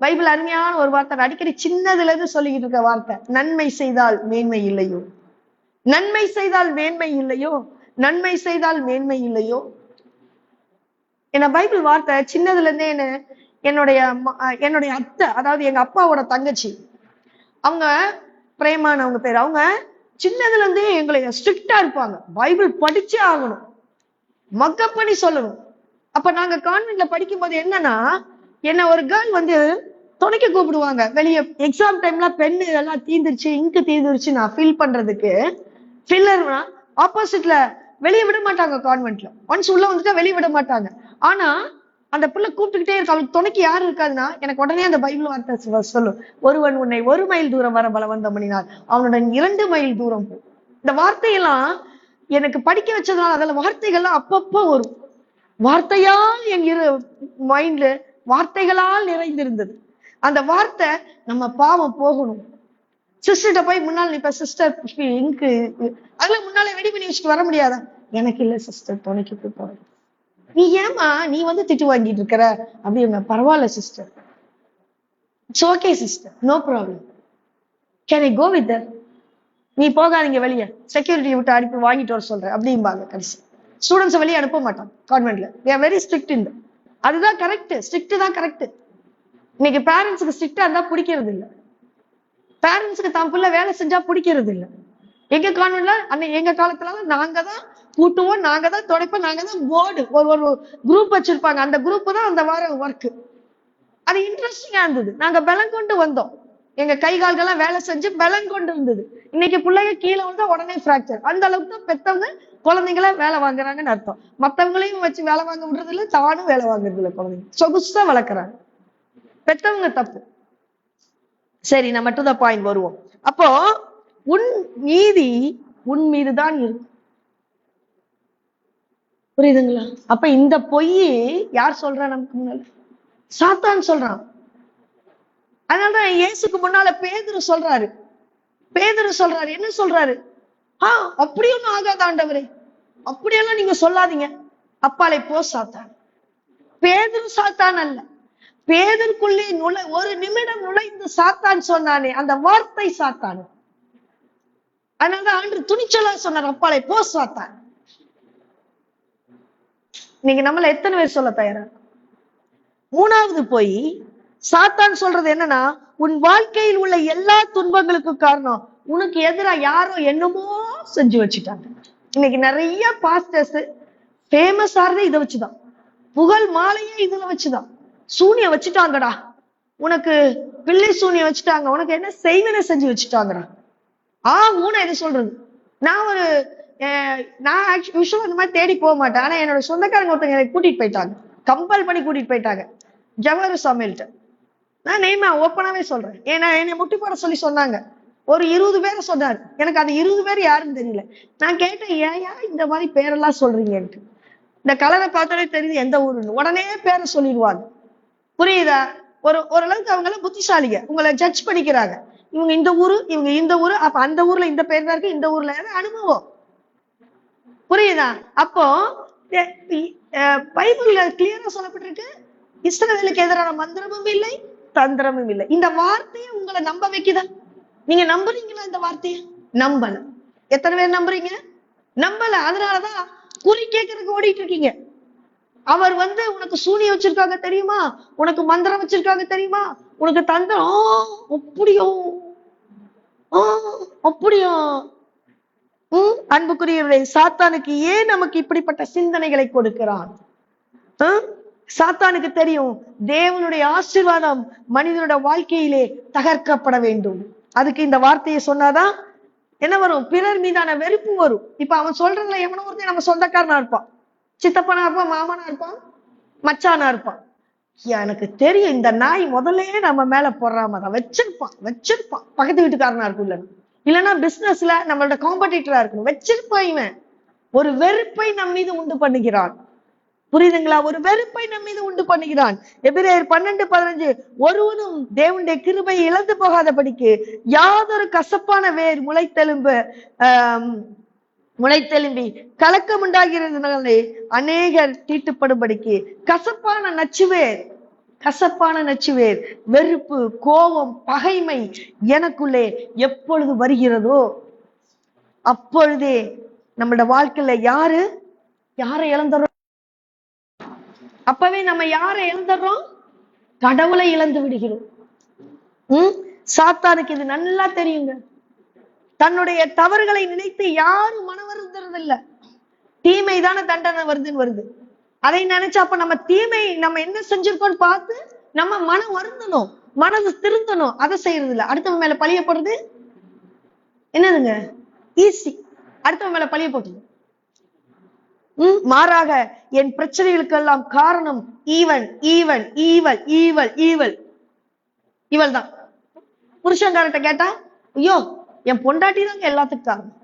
பைபிள் அருமையான ஒரு வார்த்தை, அடிக்கடி சின்னதுல இருந்து சொல்லிக்கிட்டு இருக்க வார்த்தை, நன்மை செய்தால் மேன்மை இல்லையோ, நன்மை செய்தால் மேன்மை இல்லையோ, நன்மை செய்தால் மேன்மை இல்லையோ. என்ன பைபிள் வார்த்தை சின்னதுல இருந்தே என்னுடைய அத்தை, அதாவது எங்க அப்பாவோட தங்கச்சி, அவங்க பிரேமான் அவங்க பேர், அவங்க சின்னதுல இருந்தே எங்களை ஸ்ட்ரிக்டா இருப்பாங்க. பைபிள் படிச்சே ஆகணும், மக்கப் பண்ணி சொல்லணும். அப்ப நாங்க கான்வென்ட்ல படிக்கும் போது என்னன்னா, என்ன ஒரு கேர்ள் துணைக்க கூப்பிடுவாங்க வெளியே. எக்ஸாம் டைம்ல பெண்ணு எல்லாம் தீந்துருச்சு, இங்கு தீந்துருச்சு நான் ஃபில் பண்றதுக்கு, ஃபில்லர்னா ஆப்போசிட்ல வெளியே விட மாட்டாங்க. கான்வென்ட்ல ஒன்ஸ் உள்ள வந்துட்டா வெளியே விட மாட்டாங்க. ஆனா அந்த பிள்ளை கூப்பிட்டுக்கிட்டே இருக்கு, அவளுக்கு துணைக்கு யாரு இருக்காதுன்னா எனக்கு உடனே அந்த பைபிள் வார்த்தை சொல்லும், ஒருவன் உன்னை 1 மைல் தூரம் வர பலவந்தம் பண்ணினார், அவனுடன் 2 மைல் தூரம் போ. இந்த வார்த்தையெல்லாம் எனக்கு படிக்க வச்சதுனால அதுல வார்த்தைகள்லாம் அப்பப்போ வரும். வார்த்தையால் என் மைண்ட்ல வார்த்தைகளால் நிறைந்திருந்தது. அந்த வார்த்தை நம்ம பாவம் போகணும். சிஸ்டர்கிட்ட போய் முன்னால் இப்ப சிஸ்டர் இங்கு அதெல்லாம் முன்னாலே ரெடி பண்ணி வச்சுட்டு வர முடியாதா? எனக்கு இல்ல சிஸ்டர், துணைக்கு போய் போறேன். நீ ஏமா நீ திட்டு வாங்கிட்டு இருக்கிற அப்படிங்க? பரவாயில்ல sister, it's okay sister, no problem, can I go with her? நீ போகாதீங்க வெளியே, செக்யூரிட்டி விட்டு அனுப்பி வாங்கிட்டு வர சொல்றேன் அப்படிம்பாங்க. கடைசி ஸ்டூடெண்ட்ஸ் வெளியே அனுப்ப மாட்டாங்க கான்வென்ட்ல. they are very strict in that. அதுதான் கரெக்ட், ஸ்ட்ரிக்ட் தான் கரெக்ட். இன்னைக்கு பேரண்ட்ஸுக்கு ஸ்ட்ரிக்டா இருந்தா பிடிக்கிறது இல்லை, பேரண்ட்ஸுக்கு தான் பிள்ளை வேலை செஞ்சா பிடிக்கிறது இல்லை. எங்க கான்வென்ட்ல எங்க காலத்துல நாங்க தான் கூட்டுவோம், நாங்க தான் துடைப்போம், நாங்க தான் போர்டு ஒரு குரூப் வச்சிருப்பாங்க, அந்த குரூப் தான் அந்த வார ஒர்க். அது இன்ட்ரெஸ்டிங்கா இருந்தது. நாங்க பலம் கொண்டு வந்தோம், எங்க கை கால்கள்லாம் வேலை செஞ்சு பலம் கொண்டு இருந்தது. இன்னைக்கு பிள்ளைங்க கீழே வந்தா உடனே பிராக்சர். அந்த அளவுக்கு தான் பெத்தவங்க குழந்தைங்கள வேலை வாங்குறாங்கன்னு அர்த்தம். மத்தவங்களையும் வச்சு வேலை வாங்க விடுறது இல்லை, தானும் வேலை வாங்குறது இல்லை. குழந்தைங்க சொகுசா வளர்க்குறாங்க, பெத்தவங்க தப்பு. சரி, நம்ம டு த பாயிண்ட் வருவோம். அப்போ உன் நீதி உன் மீதுதான் இருக்கும், புரியுதுங்களா? அப்ப இந்த பொய் யார் சொல்றா? நமக்கு முன்னால சாத்தான் சொல்றான். அதனாலதான் இயேசுக்கு முன்னால பேதுரு சொல்றாரு, என்ன சொல்றாரு? அப்படி ஒண்ணும் ஆகாத ஆண்டவரே, அப்படியெல்லாம் நீங்க சொல்லாதீங்க, அப்பாலே போ சாத்தான். பேதுரு சாத்தான் அல்ல, பேதற்குள்ளே ஒரு நிமிடம் நுழைந்து சாத்தான் சொன்னானே அந்த வார்த்தை சாத்தான். அதனாலதான் ஆண்டு துணிச்சலா சொன்னார், அப்பாலே போ சாத்தான். நீங்க நம்மள எத்தனை பேர் சொல்ல தயாரா? மூணாவது போய் சாத்தான் சொல்றது என்னன்னா, உன் வாழ்க்கையில் உள்ள எல்லா துன்பங்களுக்கும் காரணம் உனக்கு எதிரா யாரோ என்னமோ செஞ்சு வச்சுட்டாங்க. இன்னைக்கு நிறைய பாஸ்டர்ஸ் ஃபேமஸ் ஆறதே இதை வச்சுதான், புகழ் மாலையே இதுல வச்சுதான். சூனியம் வச்சுட்டாங்கடா உனக்கு, பிள்ளை சூனியம் வச்சுட்டாங்க, உனக்கு என்ன செய்வனை செஞ்சு வச்சுட்டாங்கடா. ஊன இது சொல்றது. நான் யூஸ்வலா இந்த மாதிரி தேடி போக மாட்டேன். ஆனா என்னோட சொந்தக்காரங்க ஒருத்தங்க எனக்கு கூட்டிட்டு போயிட்டாங்க, கம்பல் பண்ணி கூட்டிட்டு போயிட்டாங்க ஜவஹர் சாமியில்ட்ட. நான் நேமா ஓப்பனாவே சொல்றேன், ஏன்னா என்னை முட்டி போட சொல்லி சொன்னாங்க. ஒரு 20 பேரை சொன்னாரு, எனக்கு அது 20 பேர் யாருன்னு தெரியல. நான் கேட்டேன், ஏயா இந்த மாதிரி பேரெல்லாம் சொல்றீங்க? எனக்கு இந்த கலரை பார்த்தாலே தெரியுது எந்த ஊருன்னு, உடனே பேரை சொல்லிடுவாங்க. புரியுதா? ஓரளவுக்கு அவங்க எல்லாம் புத்திசாலிங்க, உங்களை ஜட்ஜ் பண்ணிக்கிறாங்க. இவங்க இந்த ஊரு, இவங்க இந்த ஊரு, அப்ப அந்த ஊர்ல இந்த பேர் தான் இருக்கு, இந்த ஊர்ல அனுபவம். புரியுதா? அப்போ பைபிள்ல கிளியரா சொல்லப்பட்டிருக்கு, இஸ்ரவேலுக்கு எதிரான மந்திரமும் இல்லை, தந்திரமும் இல்லை. இந்த வார்த்தையை உங்களை நம்ப வைக்குதா? நீங்க நம்புறீங்களா இந்த வார்த்தைய? நம்பல. எத்தனை பேர் நம்புறீங்க? நம்பல. அதனாலதான் குறி கேட்கறதுக்கு ஓடிட்டு இருக்கீங்க. அவர் உனக்கு சூனியம் வச்சிருக்காங்க தெரியுமா, உனக்கு மந்திரம் வச்சிருக்காங்க தெரியுமா, உனக்கு தந்திரம், அப்படியோ அப்படியோ. அன்புக்குரியவர்களே, சாத்தானுக்கு ஏன் நமக்கு இப்படிப்பட்ட சிந்தனைகளை கொடுக்கிறான்? சாத்தானுக்கு தெரியும் தேவனுடைய ஆசீர்வாதம் மனிதனுடைய வாழ்க்கையிலே தகர்க்கப்பட வேண்டும். அதுக்கு இந்த வார்த்தையை சொன்னாதான் என்ன வரும்? பிறர் மீதான வெறுப்பு வரும். இப்ப அவன் சொல்றதுல எவனோ ஒருத்தன் நம்ம சொந்தக்காரனா இருப்பான், சித்தப்பனா இருப்பான், மாமனா இருப்பான், மச்சானா இருப்பான். எனக்கு தெரியும் இந்த நாய் முதல்ல நம்ம மேல போடுறாமதான் வச்சிருப்பான் பக்கத்து வீட்டுக்காரனா இருக்கும், இல்லைன்னா பிசினஸ்ல நம்மளோட காம்படிட்டரா இருக்கணும், வச்சிருப்பான். இவன் ஒரு வெறுப்பை நம் மீது உண்டு பண்ணுகிறான். புரியுதுங்களா? ஒரு வெறுப்பை நம் மீது உண்டு பண்ணுகிறான். எபிரேயர் 12:15 ஒருவனும் தேவனுடைய கிருபையை இழந்து போகாதபடிக்கு யாதொரு கசப்பான வேர் முளைத்தெலும்பி கலக்கம் உண்டாகிறதுனாலே அநேகர் தீட்டுப்படும்படிக்கு கசப்பான நச்சுவேர் வெறுப்பு, கோபம், பகைமை எனக்குள்ளே எப்பொழுது வருகிறதோ அப்பொழுதே நம்மளோட வாழ்க்கையில யாரை இழந்துறோம்? அப்பவே நம்ம யாரை இழந்துடுறோம்? கடவுளை இழந்து விடுகிறோம். சாத்தானுக்கு இது நல்லா தெரியுங்க. தன்னுடைய தவறுகளை நினைத்து யாரும் மன வருந்துறது இல்ல. தீமைதான தண்டனை வருது. அதை நினைச்சு அப்ப நம்ம என்ன செஞ்சிருக்கோம்னு பார்த்து நம்ம மனம் வருந்தணும், மனது திருந்தணும். அதை செய்யறது இல்ல. அடுத்தவங்க மேல பழியப்படுறது என்னதுங்க? ஈஸி. அடுத்தவங்க மேல பழிய போட்டுது. மாறாக என் பிரச்சனைகளுக்கு எல்லாம் காரணம் இவள் தான். புருஷன்காரட்ட கேட்டா, ஐயோ என் பொண்டாட்டி தாங்க எல்லாத்துக்கும் காரணம்.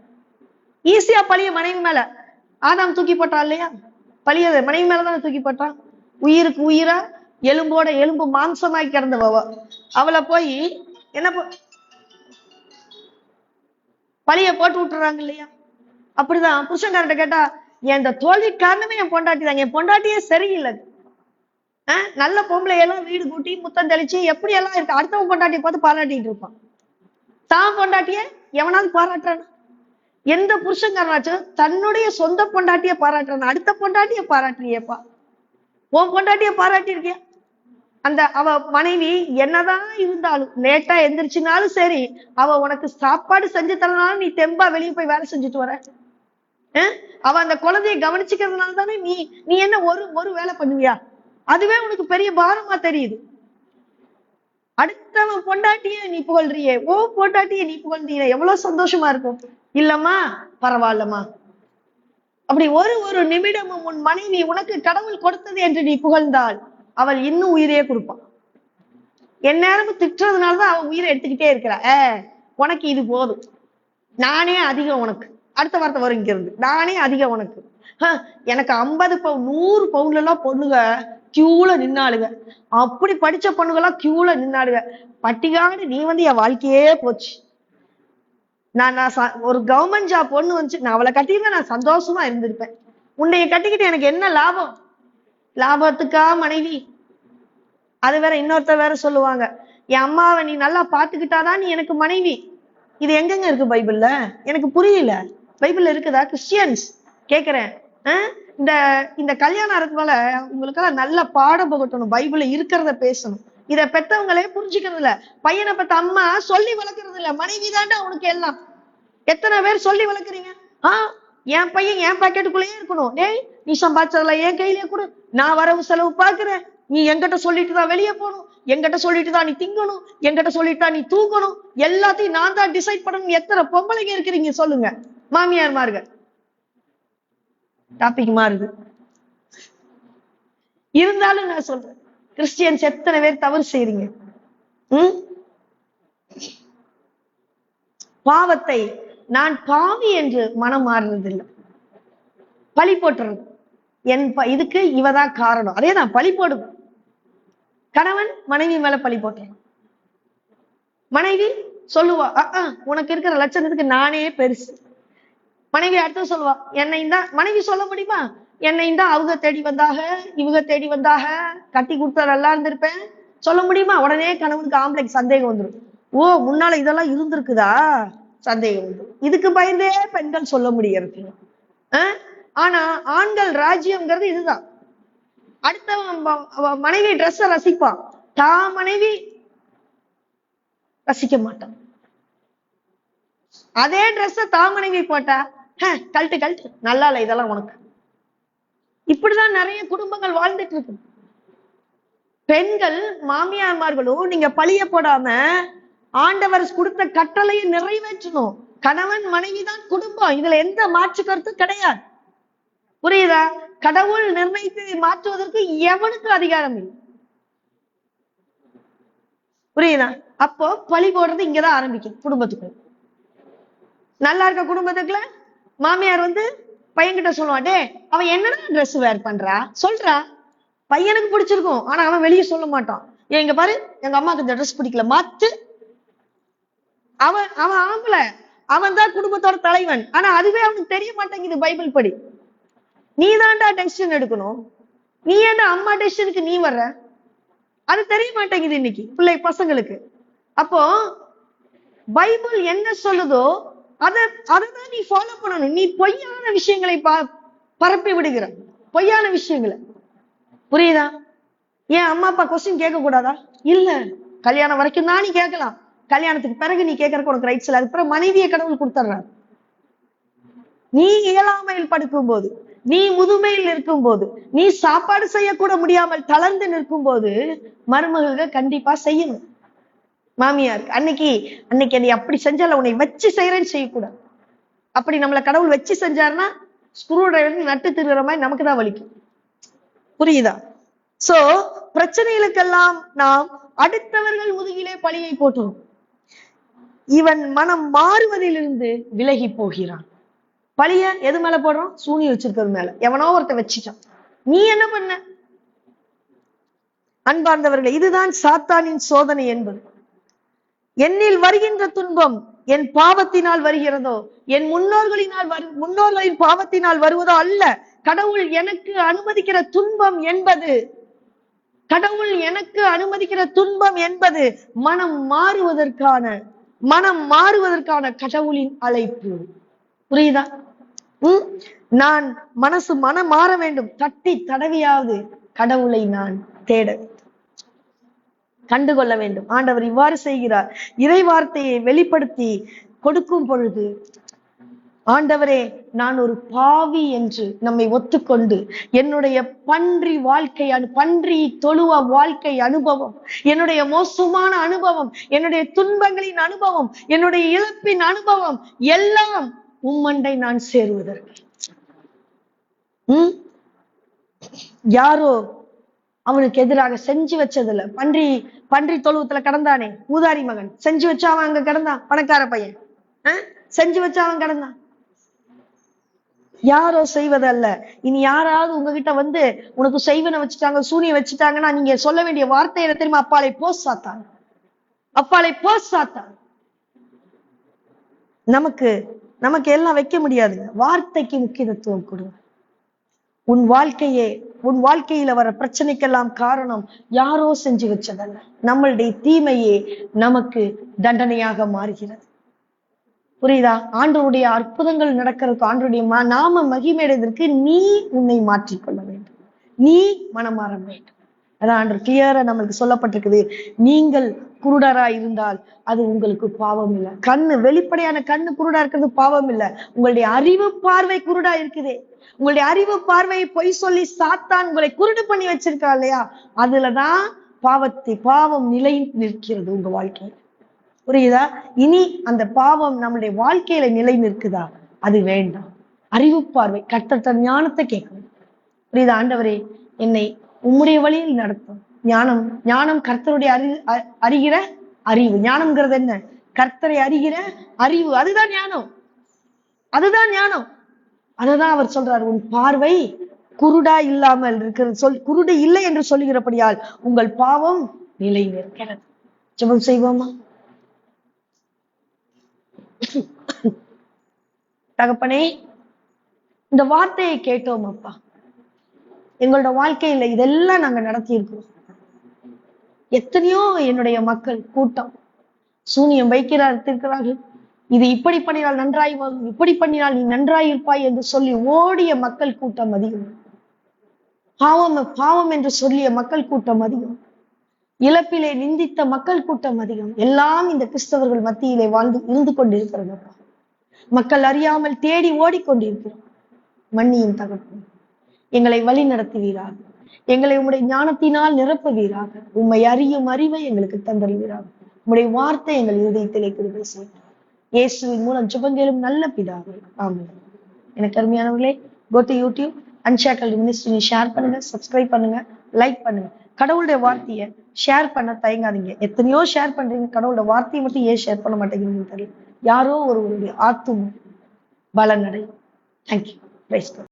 ஈஸியா பழிய மனைவி மேல. ஆதாம் தூக்கி போட்டான் இல்லையா? பழிய மனைவி மேலதான் தூக்கி போட்டான். உயிருக்கு உயிரா, எலும்போட எலும்பு மாம்சமாய் கிடந்தவ அவளை போய் என்ன பழிய போட்டு விட்டுறாங்க இல்லையா? அப்படிதான் புருஷன்காரட்ட கேட்டா, என் தோல்வி காரணமே என் பொண்டாட்டி தாங்க, என் பொண்டாட்டியே சரியில்லை. நல்ல பொம்பளை எல்லாம் வீடு கூட்டி முத்தம் தெளிச்சு எப்படி எல்லாம் இருக்கு, அடுத்தவன் பொண்டாட்டியை பார்த்து பாராட்டிட்டு இருப்பான். தான் பொண்டாட்டிய எவனாவது பாராட்டுறான்? எந்த புருஷன்காரனாச்சும் தன்னுடைய சொந்த பொண்டாட்டிய பாராட்டுறான்? அடுத்த பொண்டாட்டிய பாராட்டுறியப்பா, உன் பொண்டாட்டிய பாராட்டி இருக்கியா? அந்த அவ மனைவி என்னதான் இருந்தாலும் லேட்டா எந்திரிச்சுனாலும் சரி, அவ உனக்கு சாப்பாடு செஞ்சு தரனாலும் நீ தெம்பா வெளியே போய் வேலை செஞ்சுட்டு வர. அவ அந்த குழந்தைய கவனிச்சுக்கிறதுனால தானே நீ என்ன ஒரு வேலை பண்ணுவியா? அதுவே உனக்கு பெரிய பாரமா தெரியுது. அடுத்தவன் பொண்டாட்டிய நீ புகழ்றியே, பொண்டாட்டிய நீ புகழ்றீங்க, எவ்வளவு சந்தோஷமா இருக்கும் இல்லம்மா? பரவாயில்லம்மா. அப்படி ஒரு நிமிடமும் உன் மனைவி உனக்கு கடவுள் கொடுத்தது என்று நீ புகழ்ந்தால் அவள் இன்னும் உயிரையே கொடுப்பான். என் நேரமும் திட்டுறதுனாலதான் அவன் உயிரை எடுத்துக்கிட்டே இருக்கிற. உனக்கு இது போதும், நானே அதிகம் உனக்கு. அடுத்த வார்த்தை வரும் இங்க இருந்து, நானே அதிகம் உனக்கு. எனக்கு 50 பவுன் 100 பவுன்ல எல்லாம் பொண்ணுங்க கியூல நின்னாளுங்க. அப்படி படிச்ச பொண்ணுங்கெல்லாம் கியூல நின்னாளுங்க. பட்டிகாடு நீ என் வாழ்க்கையே போச்சு. நான் ஒரு கவர்மெண்ட் ஜாப் பொண்ணு வந்துச்சு, நான் அவளை கட்டிருந்தா நான் சந்தோஷமா இருந்திருப்பேன். உன்னைய கட்டிக்கிட்டு எனக்கு என்ன லாபம்? லாபத்துக்கா மனைவி? அது வேற இன்னொருத்தர் வேற சொல்லுவாங்க, என் அம்மாவை நீ நல்லா பாத்துக்கிட்டாதான் நீ எனக்கு மனைவி. இது எங்கெங்க இருக்கு பைபிள்ல? எனக்கு புரியல. பைபிள்ல இருக்குதா? கிறிஸ்டியன்ஸ் கேக்குறேன். இந்த கல்யாணம் இருக்கனால உங்களுக்கெல்லாம் நல்ல பாடம் புகட்டணும், பைபிள்ல இருக்கிறத பேசணும். இத பெத்தவங்களே புரிஞ்சுக்கிறது இல்ல. பையனை பெத்த அம்மா சொல்லி வளர்க்கறது இல்ல. மனைவி தாண்டா உனக்கு எல்லாம். எத்தனை பேர் சொல்லி வளர்க்குறீங்க? என் பையன் என் பாக்கெட்டுக்குள்ளேயே இருக்கணும். டேய் நீ சம்பாதிச்சதுல என் கையிலேயே கொடு, நான் வரவு செலவு பாக்குறேன். நீ என்கிட்ட சொல்லிட்டு தான் வெளியே போகணும், என்கிட்ட சொல்லிட்டு தான் நீ திங்கணும், என்கிட்ட சொல்லிட்டு தான் நீ தூக்கணும், எல்லாத்தையும் நான் தான் டிசைட் பண்ணணும். எத்தனை பொம்பளைங்க இருக்கிறீங்க சொல்லுங்க? மாமியார்மார்கள். டாபிக் மாறுது. இருந்தாலும் நான் சொல்றேன், கிறிஸ்டியன்ஸ் எத்தனை பேர் தவறு செய்றீங்க? பாவத்தை நான் பாவி என்று மனம் மாறுறது இல்லை, பழி போட்டுறது. இதுக்கு இவதான் காரணம். அதேதான் பழி போடும். கணவன் மனைவி மேல பழி போட்டுறான். மனைவி சொல்லுவா, உனக்கு இருக்கிற லட்சணத்துக்கு நானே பெருசு. மனைவி அடுத்து சொல்லுவா, என்னை தான். மனைவி சொல்ல முடியுமா? என்னை தான் அவங்க தேடி வந்தாக, இவங்க தேடி வந்தாக, கட்டி கொடுத்தா நல்லா இருந்திருப்பேன் சொல்ல முடியுமா? உடனே கணவனுக்கு ஆம்பளைக்கு சந்தேகம் வந்துடும். முன்னால இதெல்லாம் இருந்திருக்குதா சந்தேகம் வந்துடும். இதுக்கு பயந்தே பெண்கள் சொல்ல முடியறது. ஆனா ஆண்கள் ராஜ்யம்ங்கிறது இதுதான். அடுத்த மனைவி ட்ரெஸ்ஸ ரசிப்பான், தான் மனைவி ரசிக்க மாட்டான். அதே ட்ரெஸ்ஸ தான் மனைவி போட்டா, கழட்டு நல்லா இல்ல இதெல்லாம் உனக்கு. இப்படிதான் நிறைய குடும்பங்கள் வாழ்ந்துட்டு இருக்கு. பெண்கள் மாமியார்மார்களும் நீங்க பழிய போடாம ஆண்டவர் கொடுத்த கட்டளையை நிறைவேற்றணும். கணவன் மனைவிதான் குடும்பம், இதுல எந்த மாற்று கருத்தும் கிடையாது. புரியுதா? கடவுள் நிர்ணயித்து மாற்றுவதற்கு எவனுக்கு அதிகாரம் இல்லை. புரியுதா? அப்போ பழி போடுறது இங்கதான் ஆரம்பிக்கும். குடும்பத்துக்குள்ள நல்லா இருக்க குடும்பத்துக்குள்ள மாமியார் பையன்கிட்ட சொல்லுவான், டே அவன் என்னடா ட்ரெஸ் வேர் பண்றா சொல்றா. பையனுக்கு பிடிச்சிருக்கும், ஆனா அவன் வெளியே சொல்ல மாட்டான். எங்க பாரு, எங்க அம்மாக்கு இந்த ட்ரெஸ் பிடிக்கல, மாத்து. அவன் அவன் ஆம்பளை, அவன் தான் குடும்பத்தோட தலைவன். ஆனா அதுவே அவனுக்கு தெரிய மாட்டேங்குது. பைபிள் படி நீ தான்டா டெசிஷன் எடுக்கணும், நீ ஏன்டா அம்மா டெசிஷனுக்கு நீ வர்ற, அது தெரிய மாட்டேங்குது இன்னைக்கு பிள்ளை பசங்களுக்கு. அப்போ பைபிள் என்ன சொல்லுதோ அதான் நீ ஃபாலோ பண்ணணும். நீ பொய்யான விஷயங்களை பரப்பி விடுகிற, பொய்யான விஷயங்களை. புரியுதா? ஏன் அம்மா அப்பா கொஸ்டின் கேட்க கூடாதா? இல்ல, கல்யாணம் வரைக்கும் தான் நீ கேட்கலாம். கல்யாணத்துக்கு பிறகு நீ கேட்கறதுக்கு உனக்கு ரைட்ஸ் இல்ல. அதுக்கப்புறம் மனைவியை கடவுள் கொடுத்துட்றாரு. நீ இயலாமையில் படுக்கும் போது, நீ முதுமையில் இருக்கும் போது, நீ சாப்பாடு செய்யக்கூட முடியாமல் தளர்ந்து நிற்கும் போது மருமகள் கண்டிப்பா செய்யணும். மாமியார் அன்னைக்கு நீ அப்படி செஞ்சால உன்னை வச்சு செய்யறேன்னு செய்யக்கூடாது. அப்படி நம்மள கடவுள் வச்சு செஞ்சாருன்னா ஸ்க்ரூ டிரைவர் நட்டு திருகிற மாதிரி நமக்கு தான் வலிக்கும். புரியுதா? சோ பிரச்சனைகளுக்கெல்லாம் நாம் அடுத்தவர்கள் முதுகிலே பழியை போட்டோம். இவன் மனம் மாறுவதிலிருந்து விலகி போகிறான். பழிய எது மேல போடுறோம்? சூனி வச்சிருக்கிறது மேல. எவனோ ஒருத்த வச்சுட்டான், நீ என்ன பண்ண? அன்பார்ந்தவர்களே, இதுதான் சாத்தானின் சோதனை என்பது. என்னில் வருகின்ற துன்பம் என் பாவத்தினால் வருகிறதோ, என் முன்னோர்களின் பாவத்தினால் வருவதோ அல்ல. கடவுள் எனக்கு அனுமதிக்கிற துன்பம் என்பது, கடவுள் எனக்கு அனுமதிக்கிற துன்பம் என்பது மனம் மாறுவதற்கான கடவுளின் அழைப்பு. புரியுதா? நான் மனம் மாற வேண்டும். தட்டி தடவியாவது கடவுளை நான் தேட கண்டுகொள்ள வேண்டும். ஆண்டவர் இவ்வாறு செய்கிறார். இறை வார்த்தையை வெளிப்படுத்தி கொடுக்கும் பொழுது, ஆண்டவரே நான் ஒரு பாவி என்று நம்மை ஒத்துக்கொண்டு, என்னுடைய பன்றி தொழுவ வாழ்க்கை அனுபவம், என்னுடைய மோசமான அனுபவம், என்னுடைய துன்பங்களின் அனுபவம், என்னுடைய இழப்பின் அனுபவம் எல்லாம் உம்மண்டை நான் சேருவதற்கு. யாரோ அவனுக்கு எதிராக செஞ்சு வச்சதுல பன்றி தொழுவத்துல கடந்தானே ஊதாரி மகன், செஞ்சு வச்சா அவன் அங்க கிடந்தான். பணக்கார பையன் செஞ்சு வச்சா அவன் கிடந்தான். யாரோ செய்வதல்ல. இனி யாராவது உங்ககிட்ட உனக்கு செய்வனை வச்சுட்டாங்க, சூனிய வச்சுட்டாங்கன்னா நீங்க சொல்ல வேண்டிய வார்த்தை என்ன தெரியுமா? அப்பாலை போ சாத்தான், அப்பாலை போ சாத்தான். நமக்கு எல்லாம் வைக்க முடியாதுங்க. வார்த்தைக்கு முக்கியத்துவம் கொடுங்க. உன் வாழ்க்கையில வர பிரச்சனைக்கெல்லாம் காரணம் யாரோ செஞ்சு வச்சதல்ல. நம்மளுடைய தீமையே நமக்கு தண்டனையாக மாறுகிறது. புரியுதா? ஆண்டவருடைய அற்புதங்கள் நடக்கிறதுக்கு, ஆண்டவருடைய நாம மகிமையடைவதற்கு நீ உன்னை மாற்றிக்கொள்ள வேண்டும், நீ மனம் மாற வேண்டும். அதான் ஆண்டவர் கிளியரா நம்மளுக்கு சொல்லப்பட்டிருக்குது. நீங்கள் குருடரா இருந்தால் அது உங்களுக்கு பாவம் இல்லை. வெளிப்படையான கண்ணு குருடா இருக்கிறது பாவம் இல்லை. உங்களுடைய அறிவு பார்வை குருடா இருக்குதே, உங்களுடைய அறிவு பார்வையை பொய் சொல்லி சாத்தான் உங்களை குருடு பண்ணி வச்சிருக்கா இல்லையா? அதுலதான் பாவம் நிலை நிற்கிறது உங்க வாழ்க்கையில. புரியுதா? இனி அந்த பாவம் நம்முடைய வாழ்க்கையில நிலை நிற்குதா? அது வேண்டாம். அறிவு பார்வை, கர்த்தர் ஞானத்தை கேட்கணும். புரியுதா? ஆண்டவரே என்னை உம்முடைய வழியில் நடத்தும். ஞானம் கர்த்தருடைய அறிகிற அறிவு. ஞானம்ங்கிறது என்ன? கர்த்தரை அறிகிற அறிவு. அதுதான் ஞானம். அததான் அவர் சொல்றாரு, உன் பார்வை குருடா இல்லாமல் இருக்கிறது, குருடு இல்லை என்று சொல்லுகிறபடியால் உங்கள் பாவம் நிலை நிற்கிறது. ஜெபம் செய்வோமா? தகப்பனே, இந்த வார்த்தையை கேட்டோம் அப்பா. எங்களோட வாழ்க்கையில இதெல்லாம் நாங்க நடத்தி இருக்கிறோம். எத்தனையோ என்னுடைய மக்கள் கூட்டம் சூனியம் வைக்கிறார்கள். இது இப்படி பண்ணினால் நன்றாய் வரும், இப்படி பண்ணினால் நீ நன்றாயிருப்பாய் என்று சொல்லி ஓடிய மக்கள் கூட்டம் அதிகம். பாவம் என்று சொல்லிய மக்கள் கூட்டம் அதிகம். இழப்பிலே நிந்தித்த மக்கள் கூட்டம் அதிகம். எல்லாம் இந்த கிறிஸ்தவர்கள் மத்தியிலே இருந்து கொண்டிருக்கிறது. மக்கள் அறியாமல் தேடி ஓடிக்கொண்டிருக்கிறோம். மன்னியும் தகப்பனே, எங்களை வழி நடத்துவீராக. எங்களை உம்முடைய ஞானத்தினால் நிரப்புவீராக. உம்மை அறியும் அறிவை எங்களுக்கு தந்தருவீராக. உம்முடைய வார்த்தை எங்கள் இதயத்திலே கிருபை செய்யும். இயேசுவின் மூலம் ஜெபங்களும் நல்ல பிதாவே, ஆமென். எனக்கு அருமையானவர்களே, go to YouTube Unshackled Ministry share பண்ணுங்க, சப்ஸ்கிரைப் பண்ணுங்க, லைக் பண்ணுங்க. கடவுளுடைய வார்த்தையை ஷேர் பண்ண தயங்காதீங்க. எத்தனையோ ஷேர் பண்றீங்க, கடவுளோட வார்த்தையை மட்டும் ஏன் ஷேர் பண்ண மாட்டேங்கிறீங்கன்னு தெரியல. யாரோ ஒருவருடைய ஆத்தும் பலனடையும். தேங்க்யூ. Praise God.